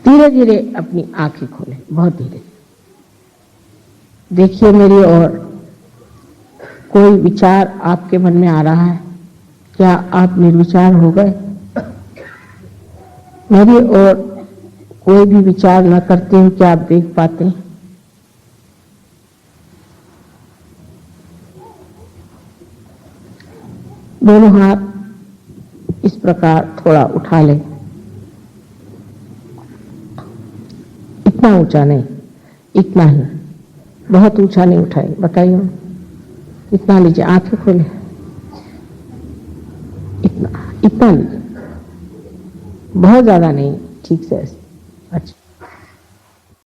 धीरे धीरे अपनी आंखें खोलें, बहुत धीरे। देखिए मेरी ओर, कोई विचार आपके मन में आ रहा है? क्या आप निर्विचार हो गए? मेरी ओर कोई भी विचार न करते हुए क्या आप देख पाते हैं? दोनों हाथ इस प्रकार थोड़ा उठा लें, इतना ऊंचा नहीं, इतना ही, बहुत ऊंचा नहीं उठाए। बताइए इतना लीजिए, आंखें खोले, इतना इतना लीजिए, बहुत ज्यादा नहीं, ठीक से ऐसे। अच्छा।